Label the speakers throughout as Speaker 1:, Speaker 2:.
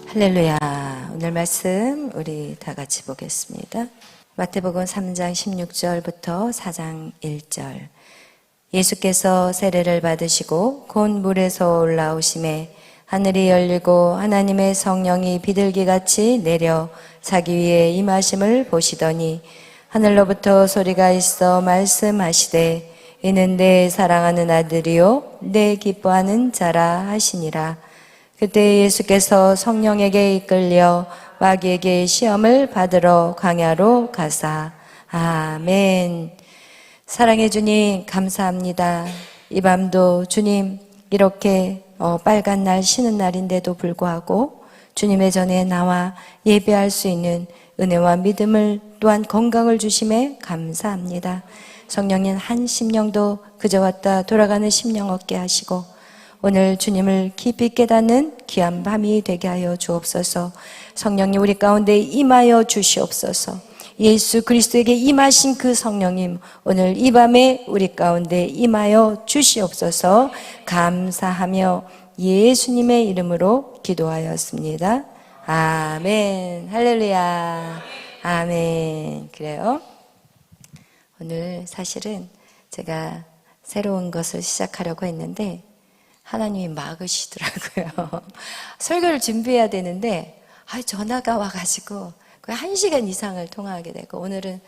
Speaker 1: 할렐루야. 오늘 말씀 우리 다 같이 보겠습니다. 마태복음 3장 16절부터 4장 1절. 예수께서 세례를 받으시고 곧 물에서 올라오심에 하늘이 열리고 하나님의 성령이 비둘기같이 내려 자기 위에 임하심을 보시더니 하늘로부터 소리가 있어 말씀하시되 이는 내 사랑하는 아들이요 내 기뻐하는 자라 하시니라. 그때 예수께서 성령에게 이끌려 마귀에게 시험을 받으러 광야로 가사. 아멘. 사랑해 주님 감사합니다. 이 밤도 주님 이렇게 빨간 날 쉬는 날인데도 불구하고 주님의 전에 나와 예배할 수 있는 은혜와 믿음을 또한 건강을 주심에 감사합니다. 성령님 한 심령도 그저 왔다 돌아가는 심령 얻게 하시고 오늘 주님을 깊이 깨닫는 귀한 밤이 되게 하여 주옵소서. 성령님 우리 가운데 임하여 주시옵소서. 예수 그리스도에게 임하신 그 성령님 오늘 이 밤에 우리 가운데 임하여 주시옵소서. 감사하며 예수님의 이름으로 기도하였습니다. 아멘. 할렐루야. 아멘. 그래요. 오늘 사실은 제가 새로운 것을 시작하려고 했는데 하나님이 막으시더라고요. 설교를 준비해야 되는데 전화가 와가지고 거의 1시간 이상을 통화하게 되고 오늘은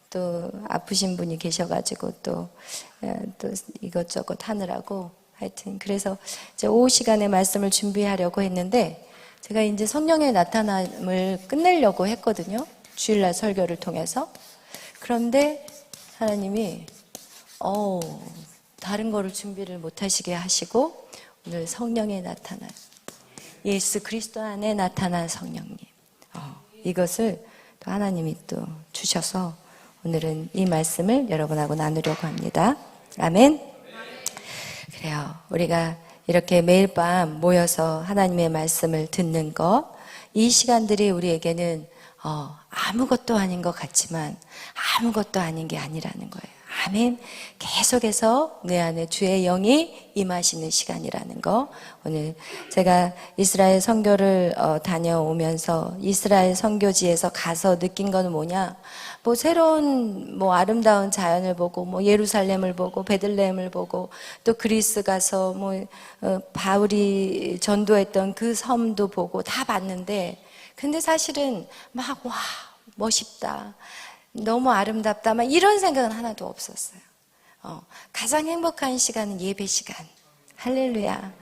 Speaker 1: 또 아프신 분이 계셔가지고 또 이것저것 하느라고 하여튼 그래서 이제 오후 시간에 말씀을 준비하려고 했는데 제가 이제 성령의 나타남을 끝내려고 했거든요. 주일날 설교를 통해서. 그런데 하나님이 다른 거를 준비를 못 하시게 하시고 오늘 성령의 나타난 예수 그리스도 안에 나타난 성령님 이것을 또 하나님이 또 주셔서 오늘은 이 말씀을 여러분하고 나누려고 합니다. 아멘. 그래요. 우리가 이렇게 매일 밤 모여서 하나님의 말씀을 듣는 것, 이 시간들이 우리에게는 아무것도 아닌 것 같지만 아무것도 아닌 게 아니라는 거예요. 아멘. 계속해서 내 안에 주의 영이 임하시는 시간이라는 거. 오늘 제가 이스라엘 선교를 다녀오면서 이스라엘 선교지에서 가서 느낀 건 뭐냐? 새로운 아름다운 자연을 보고 예루살렘을 보고 베들레헴을 보고 또 그리스 가서 바울이 전도했던 그 섬도 보고 다 봤는데 근데 사실은 와 멋있다. 너무 아름답다. 이런 생각은 하나도 없었어요. 가장 행복한 시간은 예배 시간. 할렐루야.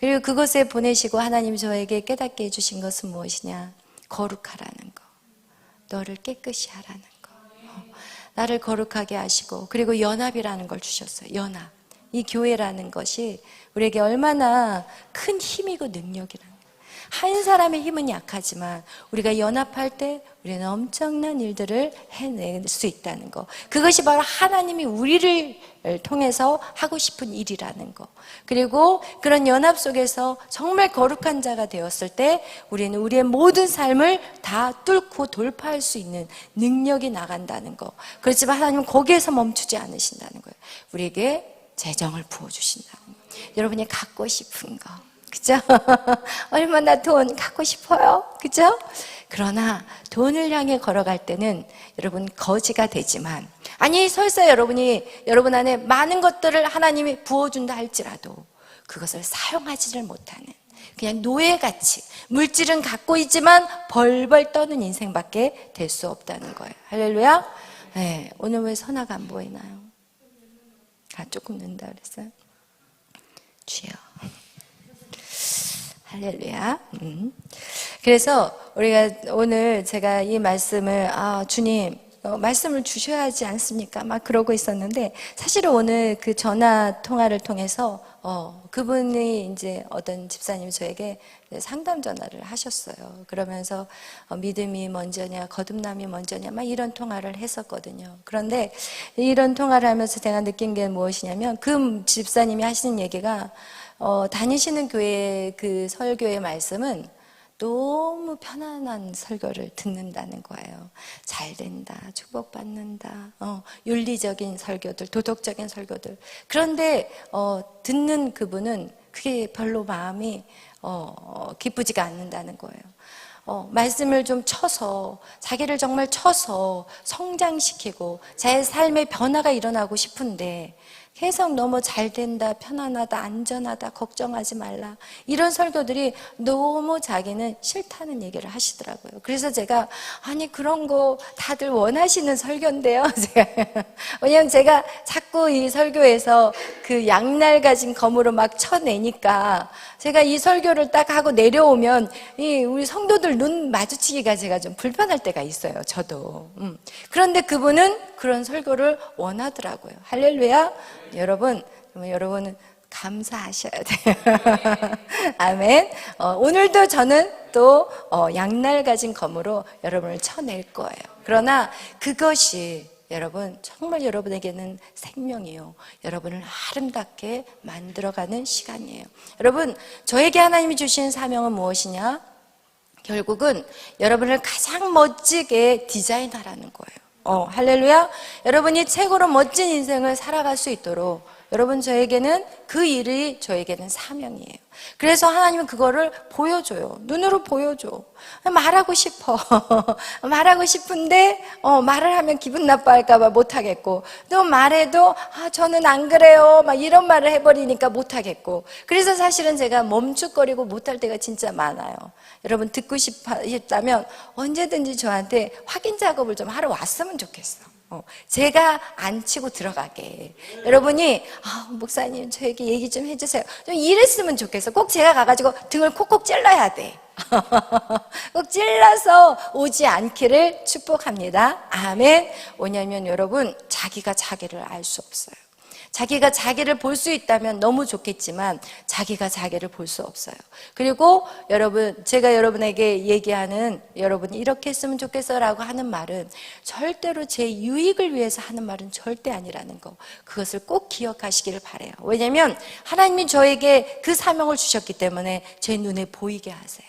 Speaker 1: 그리고 그곳에 보내시고 하나님 저에게 깨닫게 해주신 것은 무엇이냐? 거룩하라는 거. 너를 깨끗이 하라는 거. 나를 거룩하게 하시고 그리고 연합이라는 걸 주셨어요. 연합. 이 교회라는 것이 우리에게 얼마나 큰 힘이고 능력이라는 한 사람의 힘은 약하지만 우리가 연합할 때 우리는 엄청난 일들을 해낼 수 있다는 거. 그것이 바로 하나님이 우리를 통해서 하고 싶은 일이라는 거. 그리고 그런 연합 속에서 정말 거룩한 자가 되었을 때 우리는 우리의 모든 삶을 다 뚫고 돌파할 수 있는 능력이 나간다는 거. 그렇지만 하나님은 거기에서 멈추지 않으신다는 거예요. 우리에게 재정을 부어주신다는 거. 여러분이 갖고 싶은 거. 그죠? 얼마나 돈 갖고 싶어요? 그죠? 그러나 돈을 향해 걸어갈 때는 여러분 거지가 되지만 설사 여러분 안에 많은 것들을 하나님이 부어준다 할지라도 그것을 사용하지를 못하는 그냥 노예같이 물질은 갖고 있지만 벌벌 떠는 인생밖에 될 수 없다는 거예요. 할렐루야. 네, 오늘 왜 선화가 안 보이나요? 조금 는다 그랬어요. 주여. 할렐루야. 그래서 우리가 오늘 제가 이 말씀을 주님 말씀을 주셔야 하지 않습니까? 그러고 있었는데 사실은 오늘 그 전화 통화를 통해서 그분이 이제 어떤 집사님이 저에게 상담 전화를 하셨어요. 그러면서 믿음이 먼저냐 거듭남이 먼저냐 이런 통화를 했었거든요. 그런데 이런 통화를 하면서 제가 느낀 게 무엇이냐면 그 집사님이 하시는 얘기가 다니시는 교회 그 설교의 말씀은 너무 편안한 설교를 듣는다는 거예요. 잘 된다, 축복받는다, 윤리적인 설교들, 도덕적인 설교들. 그런데 듣는 그분은 그게 별로 마음이 기쁘지가 않는다는 거예요. 말씀을 좀 쳐서, 자기를 정말 쳐서 성장시키고 자의 삶의 변화가 일어나고 싶은데 계속 너무 잘 된다, 편안하다, 안전하다, 걱정하지 말라, 이런 설교들이 너무 자기는 싫다는 얘기를 하시더라고요. 그래서 제가 아니 그런 거 다들 원하시는 설교인데요. 왜냐면 제가 자꾸 이 설교에서 그 양날 가진 검으로 막 쳐내니까 제가 이 설교를 딱 하고 내려오면 우리 성도들 눈 마주치기가 제가 좀 불편할 때가 있어요. 저도. 그런데 그분은 그런 설교를 원하더라고요. 할렐루야. 여러분은 감사하셔야 돼요. 아멘. 오늘도 저는 또 양날 가진 검으로 여러분을 쳐낼 거예요. 그러나 그것이 여러분 정말 여러분에게는 생명이요, 여러분을 아름답게 만들어가는 시간이에요. 여러분, 저에게 하나님이 주신 사명은 무엇이냐? 결국은 여러분을 가장 멋지게 디자인하라는 거예요. 할렐루야. 여러분이 최고로 멋진 인생을 살아갈 수 있도록 여러분, 저에게는 그 일이 저에게는 사명이에요. 그래서 하나님은 그거를 보여줘요. 눈으로 보여줘. 말하고 싶어. 말하고 싶은데 말을 하면 기분 나빠할까 봐 못하겠고, 또 말해도 저는 안 그래요 막 이런 말을 해버리니까 못하겠고, 그래서 사실은 제가 멈칫거리고 못할 때가 진짜 많아요. 여러분, 듣고 싶다면 언제든지 저한테 확인 작업을 좀 하러 왔으면 좋겠어. 제가 안 치고 들어가게. 여러분이 목사님 저에게 얘기 좀 해주세요, 좀 이랬으면 좋겠어. 꼭 제가 가가지고 등을 콕콕 찔러야 돼. 꼭 찔러서 오지 않기를 축복합니다. 아멘. 왜냐하면 여러분, 자기가 자기를 알 수 없어요. 자기가 자기를 볼 수 있다면 너무 좋겠지만 자기가 자기를 볼 수 없어요. 그리고 여러분, 제가 여러분에게 얘기하는, 여러분이 이렇게 했으면 좋겠어 라고 하는 말은 절대로 제 유익을 위해서 하는 말은 절대 아니라는 거, 그것을 꼭 기억하시기를 바라요. 왜냐하면 하나님이 저에게 그 사명을 주셨기 때문에 제 눈에 보이게 하세요.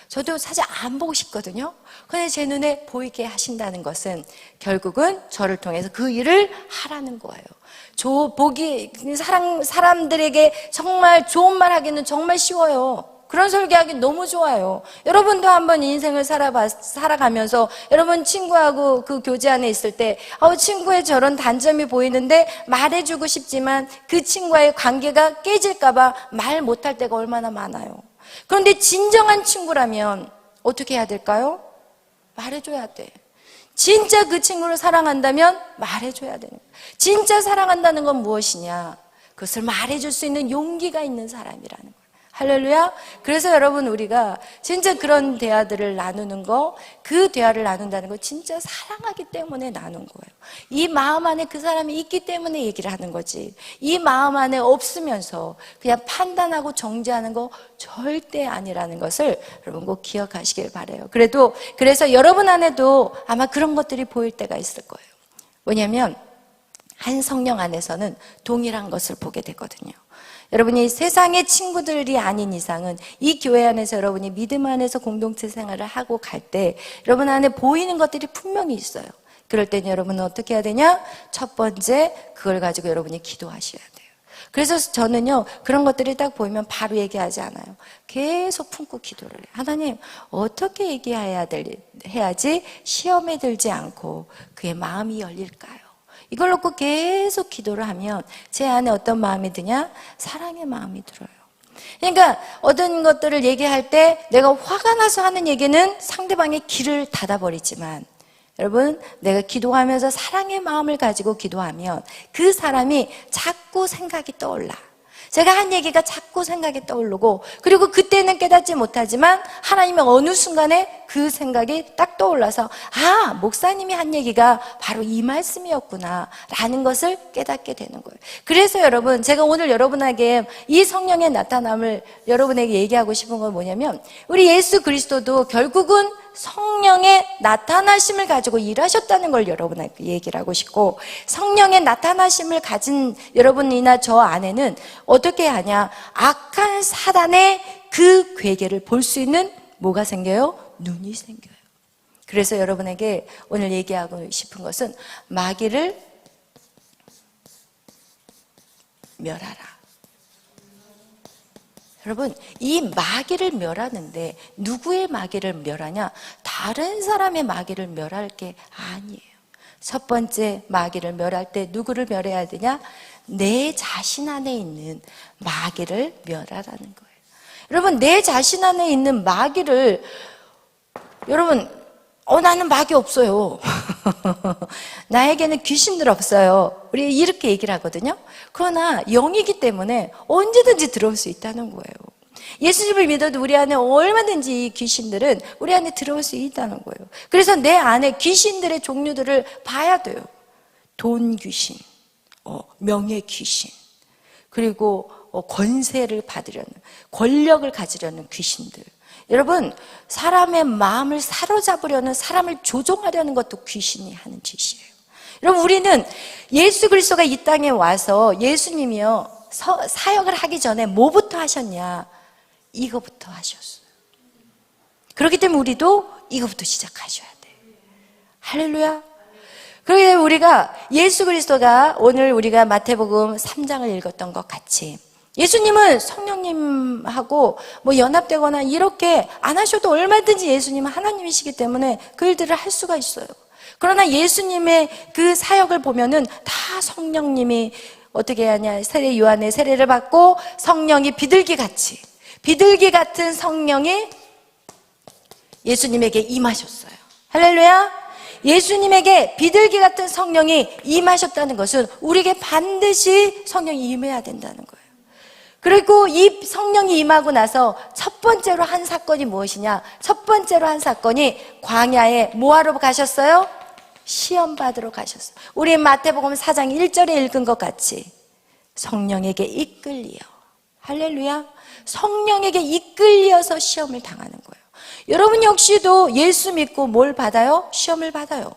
Speaker 1: 저도 사실 안 보고 싶거든요. 근데 제 눈에 보이게 하신다는 것은 결국은 저를 통해서 그 일을 하라는 거예요. 사람들에게 정말 좋은 말 하기는 정말 쉬워요. 그런 설교하기 너무 좋아요. 여러분도 한번 인생을 살아가면서 여러분 친구하고 그 교제 안에 있을 때 친구의 저런 단점이 보이는데 말해주고 싶지만 그 친구와의 관계가 깨질까봐 말 못할 때가 얼마나 많아요. 그런데 진정한 친구라면 어떻게 해야 될까요? 말해줘야 돼. 진짜 그 친구를 사랑한다면 말해줘야 되는 거예요. 진짜 사랑한다는 건 무엇이냐? 그것을 말해줄 수 있는 용기가 있는 사람이라는 거예요. 할렐루야. 그래서 여러분, 우리가 진짜 그런 대화들을 나누는 거, 그 대화를 나눈다는 거 진짜 사랑하기 때문에 나눈 거예요. 이 마음 안에 그 사람이 있기 때문에 얘기를 하는 거지, 이 마음 안에 없으면서 그냥 판단하고 정죄하는 거 절대 아니라는 것을 여러분 꼭 기억하시길 바라요. 그래서 여러분 안에도 아마 그런 것들이 보일 때가 있을 거예요. 왜냐하면 한 성령 안에서는 동일한 것을 보게 되거든요. 여러분이 세상의 친구들이 아닌 이상은 이 교회 안에서 여러분이 믿음 안에서 공동체 생활을 하고 갈 때 여러분 안에 보이는 것들이 분명히 있어요. 그럴 때는 여러분은 어떻게 해야 되냐? 첫 번째, 그걸 가지고 여러분이 기도하셔야 돼요. 그래서 저는요, 그런 것들이 딱 보이면 바로 얘기하지 않아요. 계속 품고 기도를 해요. 하나님, 어떻게 해야지 시험에 들지 않고 그의 마음이 열릴까요? 이걸 놓고 계속 기도를 하면 제 안에 어떤 마음이 드냐? 사랑의 마음이 들어요. 그러니까 어떤 것들을 얘기할 때 내가 화가 나서 하는 얘기는 상대방의 귀를 닫아버리지만, 여러분, 내가 기도하면서 사랑의 마음을 가지고 기도하면 그 사람이 자꾸 생각이 떠올라. 제가 한 얘기가 자꾸 생각이 떠오르고, 그리고 그때는 깨닫지 못하지만 하나님의 어느 순간에 그 생각이 딱 떠올라서 목사님이 한 얘기가 바로 이 말씀이었구나 라는 것을 깨닫게 되는 거예요. 그래서 여러분, 제가 오늘 여러분에게 이 성령의 나타남을 여러분에게 얘기하고 싶은 건 뭐냐면, 우리 예수 그리스도도 결국은 성령의 나타나심을 가지고 일하셨다는 걸 여러분에게 얘기를 하고 싶고, 성령의 나타나심을 가진 여러분이나 저 안에는 어떻게 하냐? 악한 사단의 그 괴계를 볼 수 있는 뭐가 생겨요? 눈이 생겨요. 그래서 여러분에게 오늘 얘기하고 싶은 것은 마귀를 멸하라. 여러분, 이 마귀를 멸하는데 누구의 마귀를 멸하냐? 다른 사람의 마귀를 멸할 게 아니에요. 첫 번째 마귀를 멸할 때 누구를 멸해야 되냐? 내 자신 안에 있는 마귀를 멸하라는 거예요. 여러분, 내 자신 안에 있는 마귀를, 여러분, 나는 마귀 없어요. 나에게는 귀신들 없어요. 우리 이렇게 얘기를 하거든요. 그러나 영이기 때문에 언제든지 들어올 수 있다는 거예요. 예수님을 믿어도 우리 안에 얼마든지 이 귀신들은 우리 안에 들어올 수 있다는 거예요. 그래서 내 안에 귀신들의 종류들을 봐야 돼요. 돈 귀신, 명예 귀신, 그리고 권세를 받으려는, 권력을 가지려는 귀신들. 여러분, 사람의 마음을 사로잡으려는, 사람을 조종하려는 것도 귀신이 하는 짓이에요. 여러분, 우리는 예수 그리스도가 이 땅에 와서 예수님이요, 사역을 하기 전에 뭐부터 하셨냐? 이거부터 하셨어요. 그렇기 때문에 우리도 이거부터 시작하셔야 돼요. 할렐루야. 그렇기 때문에 우리가 예수 그리스도가 오늘 우리가 마태복음 3장을 읽었던 것 같이 예수님은 성령님하고 연합되거나 이렇게 안 하셔도 얼마든지 예수님은 하나님이시기 때문에 그 일들을 할 수가 있어요. 그러나 예수님의 그 사역을 보면은 다 성령님이 어떻게 하냐? 세례 요한의 세례를 받고 성령이 비둘기 같은 성령이 예수님에게 임하셨어요. 할렐루야. 예수님에게 비둘기 같은 성령이 임하셨다는 것은 우리에게 반드시 성령이 임해야 된다는 거예요. 그리고 이 성령이 임하고 나서 첫 번째로 한 사건이 무엇이냐? 첫 번째로 한 사건이 광야에 뭐하러 가셨어요? 시험 받으러 가셨어요. 우리 마태복음 4장 1절에 읽은 것 같이 성령에게 이끌리어, 할렐루야, 성령에게 이끌려서 시험을 당하는 거예요. 여러분 역시도 예수 믿고 뭘 받아요? 시험을 받아요.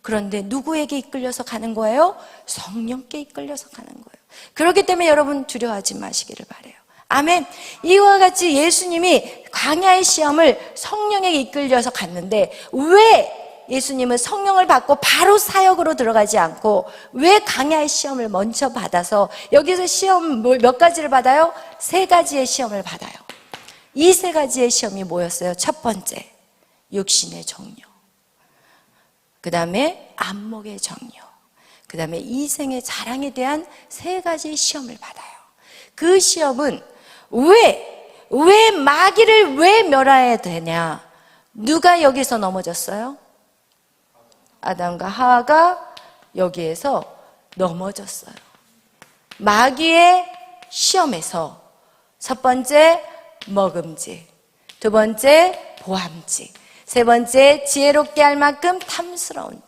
Speaker 1: 그런데 누구에게 이끌려서 가는 거예요? 성령께 이끌려서 가는 거예요. 그렇기 때문에 여러분 두려워하지 마시기를 바라요. 아멘. 이와 같이 예수님이 광야의 시험을 성령에게 이끌려서 갔는데 왜 예수님은 성령을 받고 바로 사역으로 들어가지 않고 왜 광야의 시험을 먼저 받아서 여기서 시험 몇 가지를 받아요? 3가지의 시험을 받아요. 이 3가지의 시험이 뭐였어요? 첫 번째, 육신의 정욕, 그 다음에 안목의 정욕, 그 다음에 이생의 자랑에 대한 3가지의 시험을 받아요. 그 시험은 왜 마귀를 왜 멸해야 되냐? 누가 여기서 넘어졌어요? 아담과 하와가 여기에서 넘어졌어요. 마귀의 시험에서 첫 번째 먹음직, 두 번째 보암직, 세 번째 지혜롭게 할 만큼 탐스러운,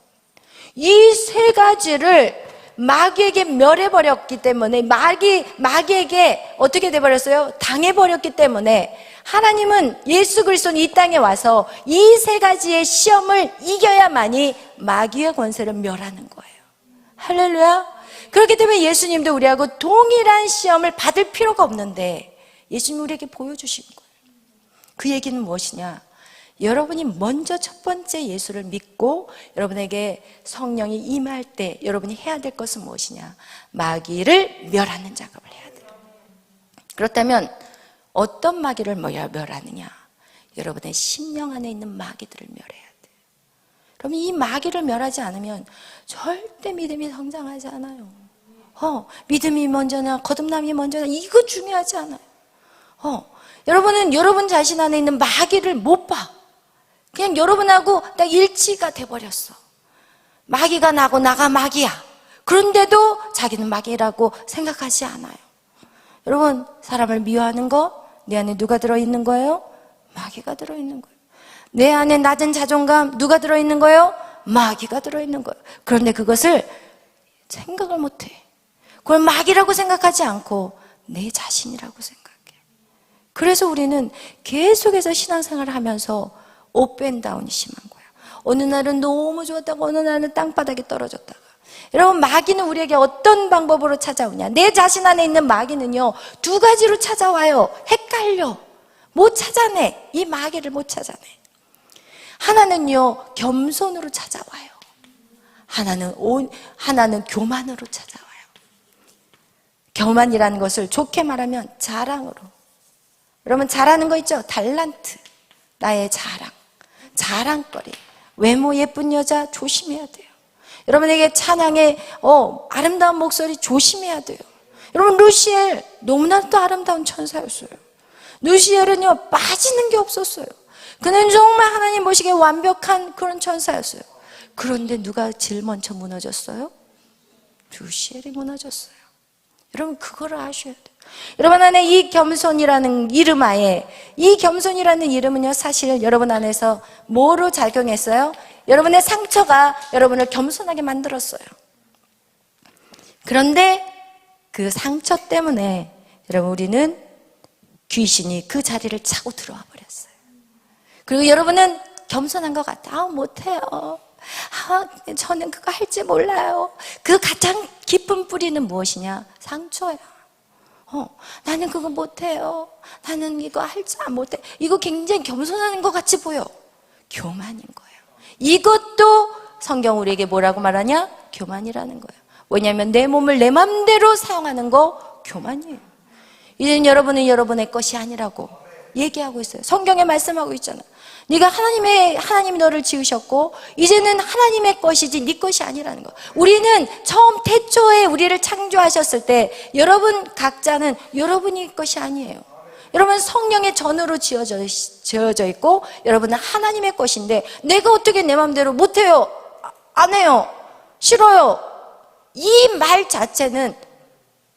Speaker 1: 이 3가지를 마귀에게 멸해버렸기 때문에 마귀에게 어떻게 돼버렸어요? 당해버렸기 때문에 하나님은 예수 그리스도는 이 땅에 와서 이 3가지의 시험을 이겨야만이 마귀의 권세를 멸하는 거예요. 할렐루야. 그렇기 때문에 예수님도 우리하고 동일한 시험을 받을 필요가 없는데 예수님이 우리에게 보여주신 거예요. 그 얘기는 무엇이냐? 여러분이 먼저 첫 번째 예수를 믿고 여러분에게 성령이 임할 때 여러분이 해야 될 것은 무엇이냐? 마귀를 멸하는 작업을 해야 돼요. 그렇다면 어떤 마귀를 멸하느냐? 여러분의 심령 안에 있는 마귀들을 멸해야 돼요. 그럼 이 마귀를 멸하지 않으면 절대 믿음이 성장하지 않아요. 믿음이 먼저냐 거듭남이 먼저냐 이거 중요하지 않아요. 여러분은 여러분 자신 안에 있는 마귀를 못 봐. 그냥 여러분하고 딱 일치가 돼버렸어. 마귀가 나고 나가 마귀야. 그런데도 자기는 마귀라고 생각하지 않아요. 여러분, 사람을 미워하는 거, 내 안에 누가 들어있는 거예요? 마귀가 들어있는 거예요. 내 안에 낮은 자존감, 누가 들어있는 거예요? 마귀가 들어있는 거예요. 그런데 그것을 생각을 못해. 그걸 마귀라고 생각하지 않고 내 자신이라고 생각해. 그래서 우리는 계속해서 신앙생활을 하면서 업앤다운이 심한 거예요. 어느 날은 너무 좋았다가 어느 날은 땅바닥에 떨어졌다가. 여러분, 마귀는 우리에게 어떤 방법으로 찾아오냐? 내 자신 안에 있는 마귀는요 2가지로 찾아와요. 헷갈려. 못 찾아내. 이 마귀를 못 찾아내. 하나는요 겸손으로 찾아와요. 하나는 교만으로 찾아와요. 교만이라는 것을 좋게 말하면 자랑으로. 여러분 잘하는 거 있죠? 달란트, 나의 자랑거리. 외모 예쁜 여자 조심해야 돼요. 여러분에게 찬양의 아름다운 목소리 조심해야 돼요. 여러분 루시엘 너무나도 아름다운 천사였어요. 루시엘은요 빠지는 게 없었어요. 그는 정말 하나님 보시기에 완벽한 그런 천사였어요. 그런데 누가 제일 먼저 무너졌어요? 루시엘이 무너졌어요. 여러분 그거를 아셔야 돼요. 여러분 안에 이 겸손이라는 이름 하에, 이 겸손이라는 이름은요 사실 여러분 안에서 뭐로 작용했어요? 여러분의 상처가 여러분을 겸손하게 만들었어요. 그런데 그 상처 때문에 여러분 우리는 귀신이 그 자리를 차고 들어와 버렸어요. 그리고 여러분은 겸손한 것 같아. 못해요. 저는 그거 할지 몰라요. 그 가장 깊은 뿌리는 무엇이냐? 상처야. 나는 그거 못해요. 나는 이거 할지 못해. 이거 굉장히 겸손한 것 같이 보여. 교만인 거예요. 이것도 성경 우리에게 뭐라고 말하냐? 교만이라는 거예요. 왜냐하면 내 몸을 내 맘대로 사용하는 거 교만이에요. 이제는 여러분은 여러분의 것이 아니라고 얘기하고 있어요. 성경에 말씀하고 있잖아. 네가 하나님이 너를 지으셨고 이제는 하나님의 것이지 네 것이 아니라는 거. 우리는 처음 태초에 우리를 창조하셨을 때 여러분 각자는 여러분이 것이 아니에요. 여러분 성령의 전으로 지어져 있고 여러분은 하나님의 것인데 내가 어떻게 내 마음대로 못해요, 안 해요, 싫어요, 이 말 자체는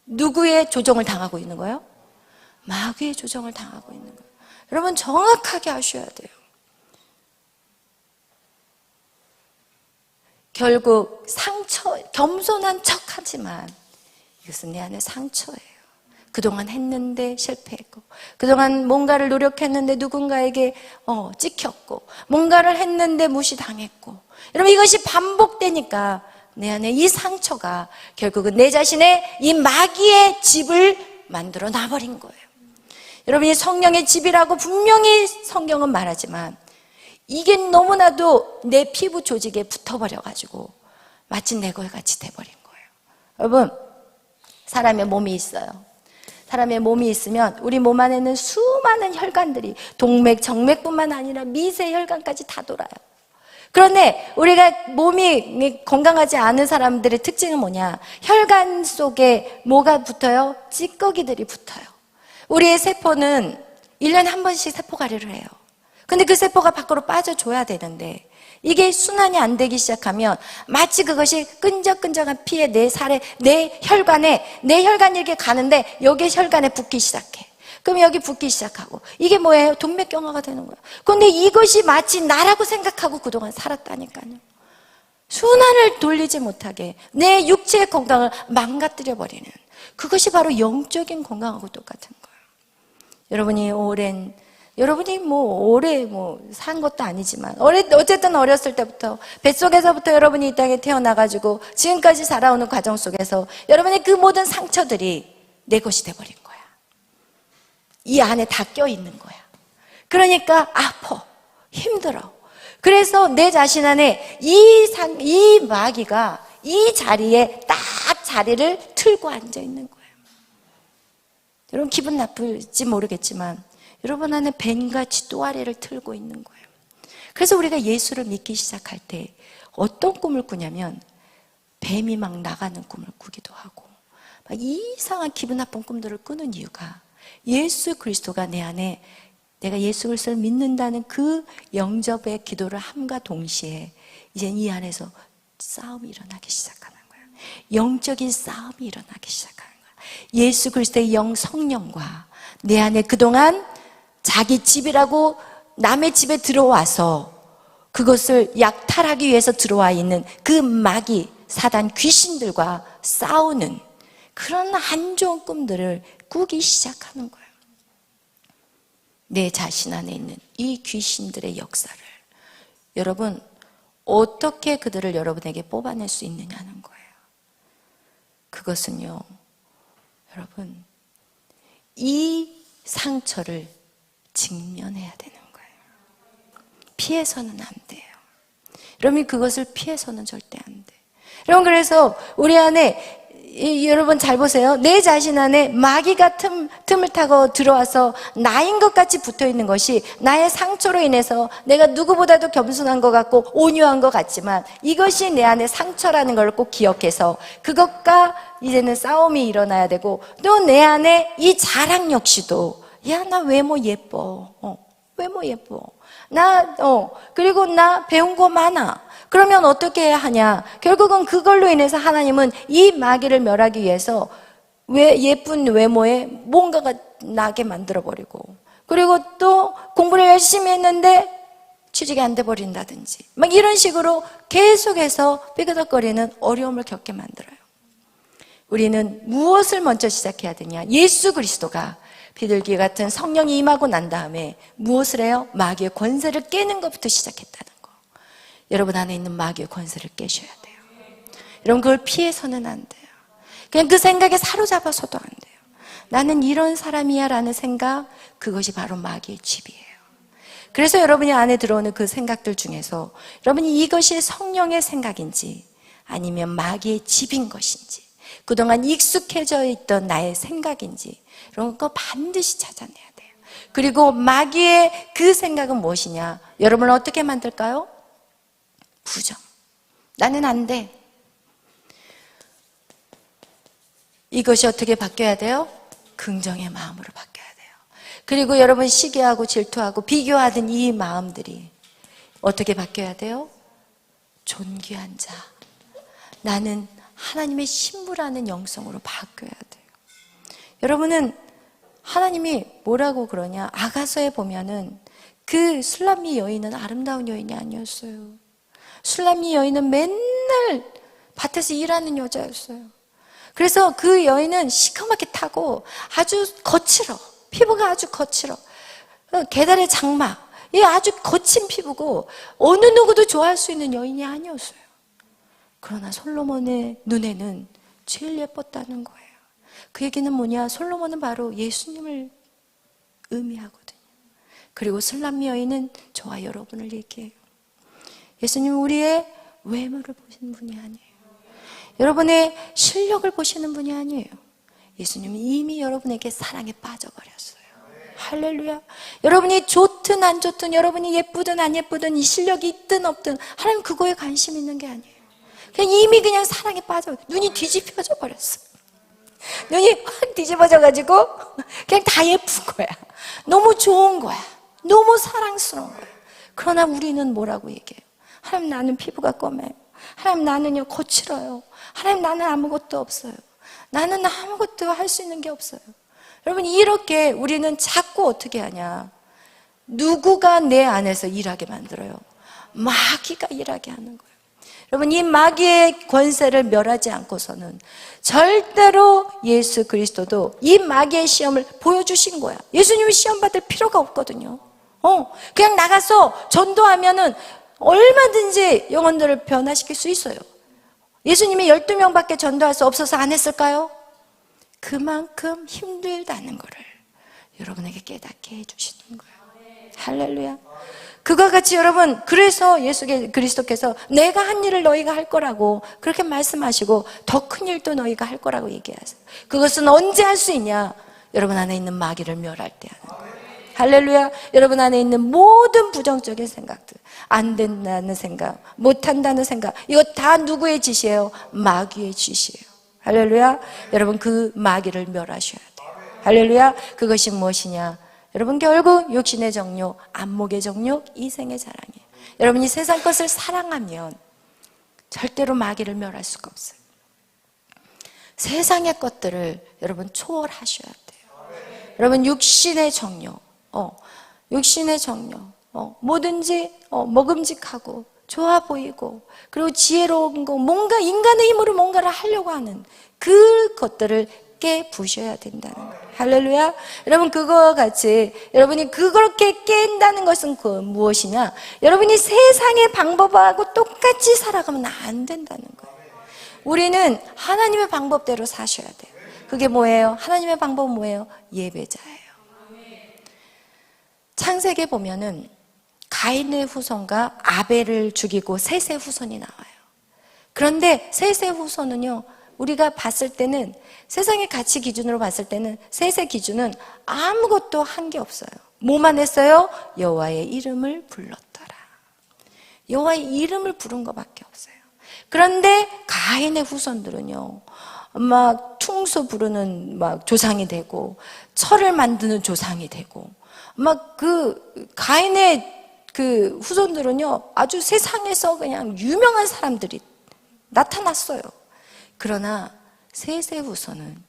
Speaker 1: 누구의 조정을 당하고 있는 거예요? 마귀의 조정을 당하고 있는 거예요. 여러분 정확하게 아셔야 돼요. 결국 겸손한 척하지만 이것은 내 안에 상처예요. 그동안 했는데 실패했고, 그동안 뭔가를 노력했는데 누군가에게 찍혔고, 뭔가를 했는데 무시당했고, 여러분 이것이 반복되니까 내 안에 이 상처가 결국은 내 자신의 이 마귀의 집을 만들어 놔버린 거예요. 여러분이 성령의 집이라고 분명히 성경은 말하지만 이게 너무나도 내 피부 조직에 붙어버려가지고 마치 내 것 같이 돼버린 거예요. 여러분 사람의 몸이 있어요. 사람의 몸이 있으면 우리 몸 안에는 수많은 혈관들이 동맥, 정맥뿐만 아니라 미세 혈관까지 다 돌아요. 그런데 우리가 몸이 건강하지 않은 사람들의 특징은 뭐냐? 혈관 속에 뭐가 붙어요? 찌꺼기들이 붙어요. 우리의 세포는 1년에 한 번씩 세포 가리를 해요. 근데 그 세포가 밖으로 빠져줘야 되는데 이게 순환이 안 되기 시작하면 마치 그것이 끈적끈적한 피에 내 살에 내 혈관이 이렇게 가는데 여기 혈관에 붙기 시작해. 그럼 여기 붙기 시작하고 이게 뭐예요? 동맥경화가 되는 거예요. 그런데 이것이 마치 나라고 생각하고 그동안 살았다니까요. 순환을 돌리지 못하게 내 육체의 건강을 망가뜨려 버리는 그것이 바로 영적인 건강하고 똑같은 거예요. 여러분이 오래 산 것도 아니지만 어쨌든 어렸을 때부터 뱃속에서부터 여러분이 이 땅에 태어나가지고 지금까지 살아오는 과정 속에서 여러분의 그 모든 상처들이 내 것이 돼버린 거야. 이 안에 다 껴있는 거야. 그러니까 아파, 힘들어. 그래서 내 자신 안에 이 마귀가 이 자리에 딱 자리를 틀고 앉아있는 거예요. 여러분 기분 나쁠지 모르겠지만 여러분 안에 뱀같이 또아리를 틀고 있는 거예요. 그래서 우리가 예수를 믿기 시작할 때 어떤 꿈을 꾸냐면 뱀이 막 나가는 꿈을 꾸기도 하고 막 이상한 기분 나쁜 꿈들을 꾸는 이유가 예수 그리스도가 내 안에 내가 예수 그리스도를 믿는다는 그 영접의 기도를 함과 동시에 이제 이 안에서 싸움이 일어나기 시작하는 거예요. 영적인 싸움이 일어나기 시작하는 거예요. 예수 그리스도의 영 성령과 내 안에 그동안 자기 집이라고 남의 집에 들어와서 그것을 약탈하기 위해서 들어와 있는 그 마귀, 사단, 귀신들과 싸우는 그런 안 좋은 꿈들을 꾸기 시작하는 거예요. 내 자신 안에 있는 이 귀신들의 역사를 여러분 어떻게 그들을 여러분에게 뽑아낼 수 있느냐는 거예요. 그것은요, 여러분 이 상처를 직면해야 되는 거예요. 피해서는 안 돼요. 여러분 그것을 피해서는 절대 안 돼. 여러분 그래서 우리 안에 여러분 잘 보세요. 내 자신 안에 마귀가 틈을 타고 들어와서 나인 것 같이 붙어 있는 것이 나의 상처로 인해서 내가 누구보다도 겸손한 것 같고 온유한 것 같지만 이것이 내 안에 상처라는 걸 꼭 기억해서 그것과 이제는 싸움이 일어나야 되고, 또 내 안에 이 자랑 역시도, 야, 나 외모 예뻐. 외모 예뻐. 그리고 나 배운 거 많아. 그러면 어떻게 해야 하냐? 결국은 그걸로 인해서 하나님은 이 마귀를 멸하기 위해서 예쁜 외모에 뭔가가 나게 만들어버리고, 그리고 또 공부를 열심히 했는데 취직이 안 돼 버린다든지 막 이런 식으로 계속해서 삐그덕거리는 어려움을 겪게 만들어요. 우리는 무엇을 먼저 시작해야 되냐? 예수 그리스도가 비둘기 같은 성령이 임하고 난 다음에 무엇을 해요? 마귀의 권세를 깨는 것부터 시작했다는 거. 여러분 안에 있는 마귀의 권세를 깨셔야 돼요. 여러분 그걸 피해서는 안 돼요. 그냥 그 생각에 사로잡아서도 안 돼요. 나는 이런 사람이야 라는 생각, 그것이 바로 마귀의 집이에요. 그래서 여러분이 안에 들어오는 그 생각들 중에서 여러분이 이것이 성령의 생각인지 아니면 마귀의 집인 것인지, 그동안 익숙해져 있던 나의 생각인지, 이런 거 반드시 찾아내야 돼요. 그리고 마귀의 그 생각은 무엇이냐? 여러분을 어떻게 만들까요? 부정. 나는 안 돼. 이것이 어떻게 바뀌어야 돼요? 긍정의 마음으로 바뀌어야 돼요. 그리고 여러분 시기하고 질투하고 비교하던 이 마음들이 어떻게 바뀌어야 돼요? 존귀한 자. 나는 하나님의 신부라는 영성으로 바뀌어야 돼요. 여러분은 하나님이 뭐라고 그러냐? 아가서에 보면은 그 술람미 여인은 아름다운 여인이 아니었어요. 술람미 여인은 맨날 밭에서 일하는 여자였어요. 그래서 그 여인은 시커멓게 타고 아주 거칠어. 피부가 아주 거칠어. 계달의 장막. 이 아주 거친 피부고 어느 누구도 좋아할 수 있는 여인이 아니었어요. 그러나 솔로몬의 눈에는 제일 예뻤다는 거예요. 그 얘기는 뭐냐? 솔로몬은 바로 예수님을 의미하거든요. 그리고 술람미 여인은 저와 여러분을 얘기해요. 예수님은 우리의 외모를 보시는 분이 아니에요. 여러분의 실력을 보시는 분이 아니에요. 예수님은 이미 여러분에게 사랑에 빠져버렸어요. 할렐루야. 여러분이 좋든 안 좋든, 여러분이 예쁘든 안 예쁘든, 이 실력이 있든 없든, 하나님 그거에 관심 있는 게 아니에요. 그냥 이미 그냥 사랑에 빠져, 눈이 뒤집혀져 버렸어. 눈이 확 뒤집어져가지고 그냥 다 예쁜 거야. 너무 좋은 거야. 너무 사랑스러운 거야. 그러나 우리는 뭐라고 얘기해요? 하나님 나는 피부가 검해요. 하나님 나는요 거칠어요. 하나님 나는 아무것도 없어요. 나는 아무것도 할 수 있는 게 없어요. 여러분 이렇게 우리는 자꾸 어떻게 하냐? 누구가 내 안에서 일하게 만들어요? 마귀가 일하게 하는 거예요. 여러분 이 마귀의 권세를 멸하지 않고서는 절대로 예수 그리스도도 이 마귀의 시험을 보여주신 거야. 예수님은 시험 받을 필요가 없거든요. 그냥 나가서 전도하면은 얼마든지 영혼들을 변화시킬 수 있어요. 예수님이 12명밖에 전도할 수 없어서 안 했을까요? 그만큼 힘들다는 거를 여러분에게 깨닫게 해주시는 거예요. 할렐루야. 그와 같이 여러분, 그래서 예수 그리스도께서 내가 한 일을 너희가 할 거라고 그렇게 말씀하시고 더 큰 일도 너희가 할 거라고 얘기하세요. 그것은 언제 할 수 있냐? 여러분 안에 있는 마귀를 멸할 때 하는 거예요. 할렐루야. 여러분 안에 있는 모든 부정적인 생각들, 안 된다는 생각, 못한다는 생각, 이거 다 누구의 짓이에요? 마귀의 짓이에요. 할렐루야. 여러분 그 마귀를 멸하셔야 돼요. 할렐루야. 그것이 무엇이냐? 여러분 결국 육신의 정욕, 안목의 정욕, 이생의 자랑이에요. 여러분이 세상 것을 사랑하면 절대로 마귀를 멸할 수가 없어요. 세상의 것들을 여러분 초월하셔야 돼요. 여러분 육신의 정욕, 육신의 정욕, 뭐든지 먹음직하고 좋아 보이고 그리고 지혜로운 거, 뭔가 인간의 힘으로 뭔가를 하려고 하는 그 것들을 깨부셔야 된다는 거예요. 할렐루야. 여러분 그거와 같이 여러분이 그렇게 깬다는 것은 그 무엇이냐? 여러분이 세상의 방법하고 똑같이 살아가면 안 된다는 거예요. 우리는 하나님의 방법대로 사셔야 돼요. 그게 뭐예요? 하나님의 방법은 뭐예요? 예배자예요. 창세기에 보면은 가인의 후손과 아벨을 죽이고 셋의 후손이 나와요. 그런데 셋의 후손은요 우리가 봤을 때는 세상의 가치 기준으로 봤을 때는 셋의 기준은 아무것도 한 게 없어요. 뭐만 했어요? 여호와의 이름을 불렀더라. 여호와의 이름을 부른 것밖에 없어요. 그런데 가인의 후손들은요, 막 퉁소 부르는 막 조상이 되고 철을 만드는 조상이 되고 막 그 가인의 그 후손들은요 아주 세상에서 그냥 유명한 사람들이 나타났어요. 그러나 셋의 후손은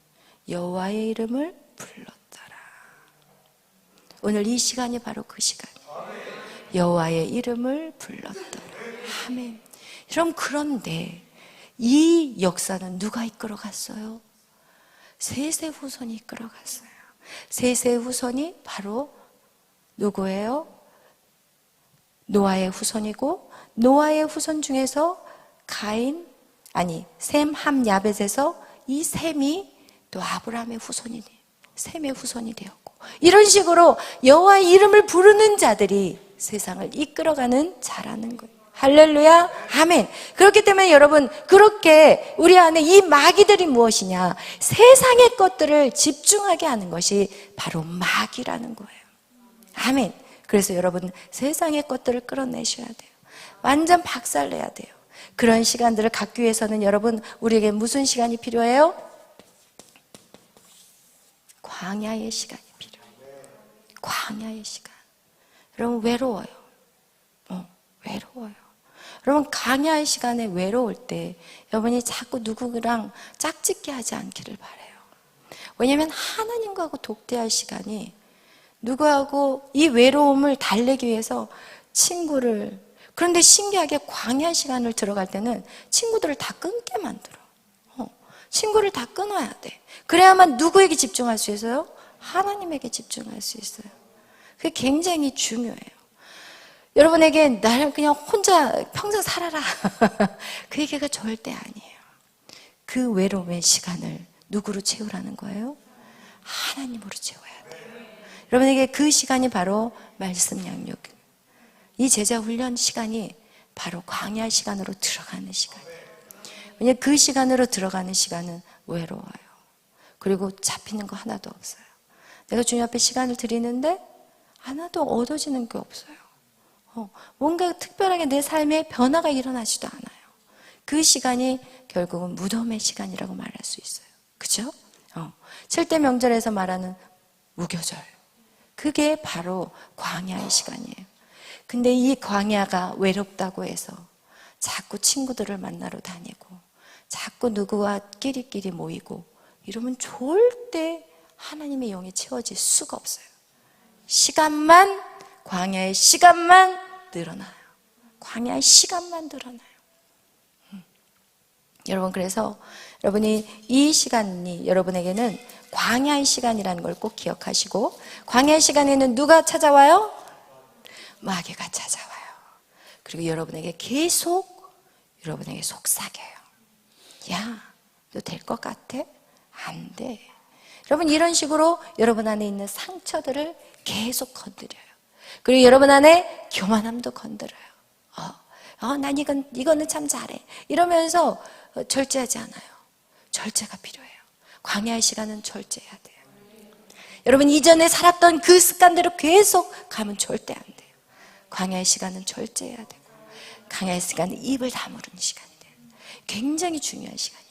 Speaker 1: 여호와의 이름을 불렀더라. 오늘 이 시간이 바로 그 시간이에요. 여호와의 이름을 불렀더라. 아멘. 여러분, 그런데 이 역사는 누가 이끌어갔어요? 셋의 후손이 이끌어갔어요. 셋의 후손이 바로 누구예요? 노아의 후손이고, 노아의 후손 중에서 셈, 함, 야벳에서 이 셈이 또 아브라함의 후손이 돼요. 셈의 후손이 되었고, 이런 식으로 여호와의 이름을 부르는 자들이 세상을 이끌어가는 자라는 거예요. 할렐루야, 아멘. 그렇기 때문에 여러분, 그렇게 우리 안에 이 마귀들이 무엇이냐? 세상의 것들을 집중하게 하는 것이 바로 마귀라는 거예요. 아멘. 그래서 여러분, 세상의 것들을 끌어내셔야 돼요. 완전 박살내야 돼요. 그런 시간들을 갖기 위해서는 여러분, 우리에게 무슨 시간이 필요해요? 광야의 시간이 필요해요. 광야의 시간. 여러분, 외로워요. 외로워요. 여러분, 광야의 시간에 외로울 때 여러분이 자꾸 누구랑 짝짓기 하지 않기를 바라요. 왜냐하면 하나님과 독대할 시간이, 누구하고 이 외로움을 달래기 위해서 친구를, 그런데 신기하게 광야 시간을 들어갈 때는 친구들을 다 끊게 만들어. 친구를 다 끊어야 돼. 그래야만 누구에게 집중할 수 있어요? 하나님에게 집중할 수 있어요. 그게 굉장히 중요해요. 여러분에게 나를 그냥 혼자 평생 살아라 그 얘기가 절대 아니에요. 그 외로움의 시간을 누구로 채우라는 거예요? 하나님으로 채워야 돼요. 여러분에게 그 시간이 바로 말씀 양육, 이 제자 훈련 시간이 바로 광야 시간으로 들어가는 시간이에요. 왜냐하면 그 시간으로 들어가는 시간은 외로워요. 그리고 잡히는 거 하나도 없어요. 내가 주님 앞에 시간을 드리는데 하나도 얻어지는 게 없어요. 뭔가 특별하게 내 삶에 변화가 일어나지도 않아요. 그 시간이 결국은 무덤의 시간이라고 말할 수 있어요. 그죠? 7대 명절에서 말하는 무교절, 그게 바로 광야의 시간이에요. 근데 이 광야가 외롭다고 해서 자꾸 친구들을 만나러 다니고 자꾸 누구와 끼리끼리 모이고 이러면 절대 하나님의 영이 채워질 수가 없어요. 시간만, 광야의 시간만 늘어나요. 광야의 시간만 늘어나요. 여러분, 그래서 여러분이 이 시간이 여러분에게는 광야의 시간이라는 걸 꼭 기억하시고, 광야의 시간에는 누가 찾아와요? 마귀가 찾아와요. 그리고 여러분에게 계속 여러분에게 속삭여요. 야, 너 될 것 같아? 안 돼. 여러분, 이런 식으로 여러분 안에 있는 상처들을 계속 건드려요. 그리고 여러분 안에 교만함도 건드려요. 난 이거는 참 잘해. 이러면서 절제하지 않아요. 절제가 필요해요. 광야의 시간은 절제해야 돼요. 여러분, 이전에 살았던 그 습관대로 계속 가면 절대 안 돼요. 광야의 시간은 절제해야 되고, 광야의 시간은 입을 다무는 시간이 돼요. 굉장히 중요한 시간이에요.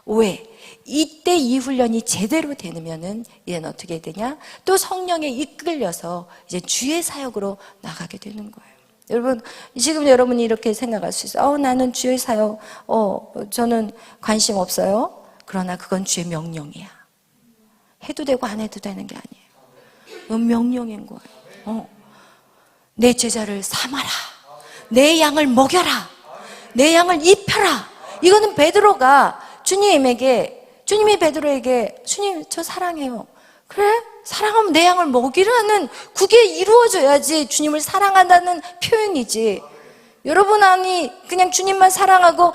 Speaker 1: 왜? 이때 이 훈련이 제대로 되면은 이제는 어떻게 되냐? 또 성령에 이끌려서 이제 주의 사역으로 나가게 되는 거예요. 여러분, 지금 여러분이 이렇게 생각할 수 있어요. 나는 주의 사역, 저는 관심 없어요. 그러나 그건 주의 명령이야. 해도 되고 안 해도 되는 게 아니에요. 이건 명령인 거예요. 내 제자를 삼아라. 내 양을 먹여라. 내 양을 입혀라. 이거는 베드로가 주님이 베드로에게, 주님, 저 사랑해요. 그래? 사랑하면 내 양을 먹이라는, 그게 이루어져야지 주님을 사랑한다는 표현이지. 여러분 안이 그냥 주님만 사랑하고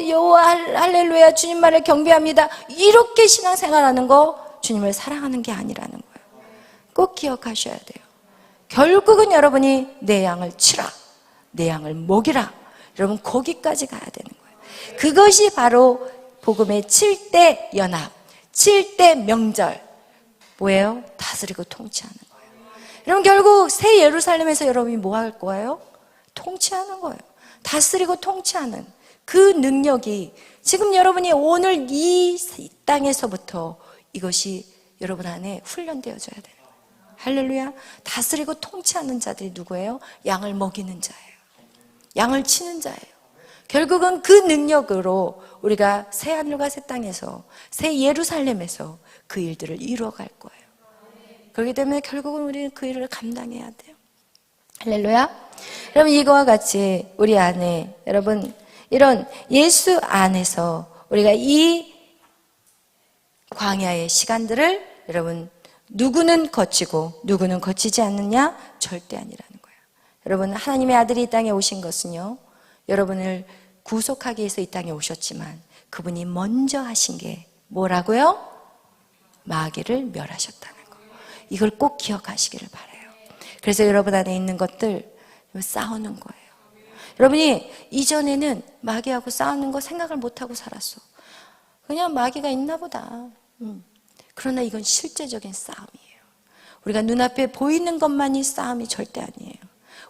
Speaker 1: 여호와 할렐루야 주님만을 경배합니다, 이렇게 신앙생활하는 거 주님을 사랑하는 게 아니라는 거예요. 꼭 기억하셔야 돼요. 결국은 여러분이 내 양을 치라, 내 양을 먹이라, 여러분 거기까지 가야 되는 거예요. 그것이 바로 복음의 7대 연합, 7대 명절 뭐예요? 다스리고 통치하는 거예요. 여러분 결국 새 예루살렘에서 여러분이 뭐 할 거예요? 통치하는 거예요. 다스리고 통치하는 그 능력이 지금 여러분이 오늘 이 땅에서부터 이것이 여러분 안에 훈련되어져야 돼요. 할렐루야. 다스리고 통치하는 자들이 누구예요? 양을 먹이는 자예요. 양을 치는 자예요. 결국은 그 능력으로 우리가 새 하늘과 새 땅에서 새 예루살렘에서 그 일들을 이루어갈 거예요. 그렇기 때문에 결국은 우리는 그 일을 감당해야 돼요. 할렐루야. 여러분 이거와 같이 우리 안에 여러분 이런 예수 안에서 우리가 이 광야의 시간들을 여러분 누구는 거치고 누구는 거치지 않느냐? 절대 아니라는 거예요. 여러분 하나님의 아들이 이 땅에 오신 것은요 여러분을 구속하기 위해서 이 땅에 오셨지만 그분이 먼저 하신 게 뭐라고요? 마귀를 멸하셨다는 거. 이걸 꼭 기억하시기를 바라요. 그래서 여러분 안에 있는 것들 싸우는 거예요. 여러분이 이전에는 마귀하고 싸우는 거 생각을 못하고 살았어. 그냥 마귀가 있나 보다. 그러나 이건 실제적인 싸움이에요. 우리가 눈앞에 보이는 것만이 싸움이 절대 아니에요.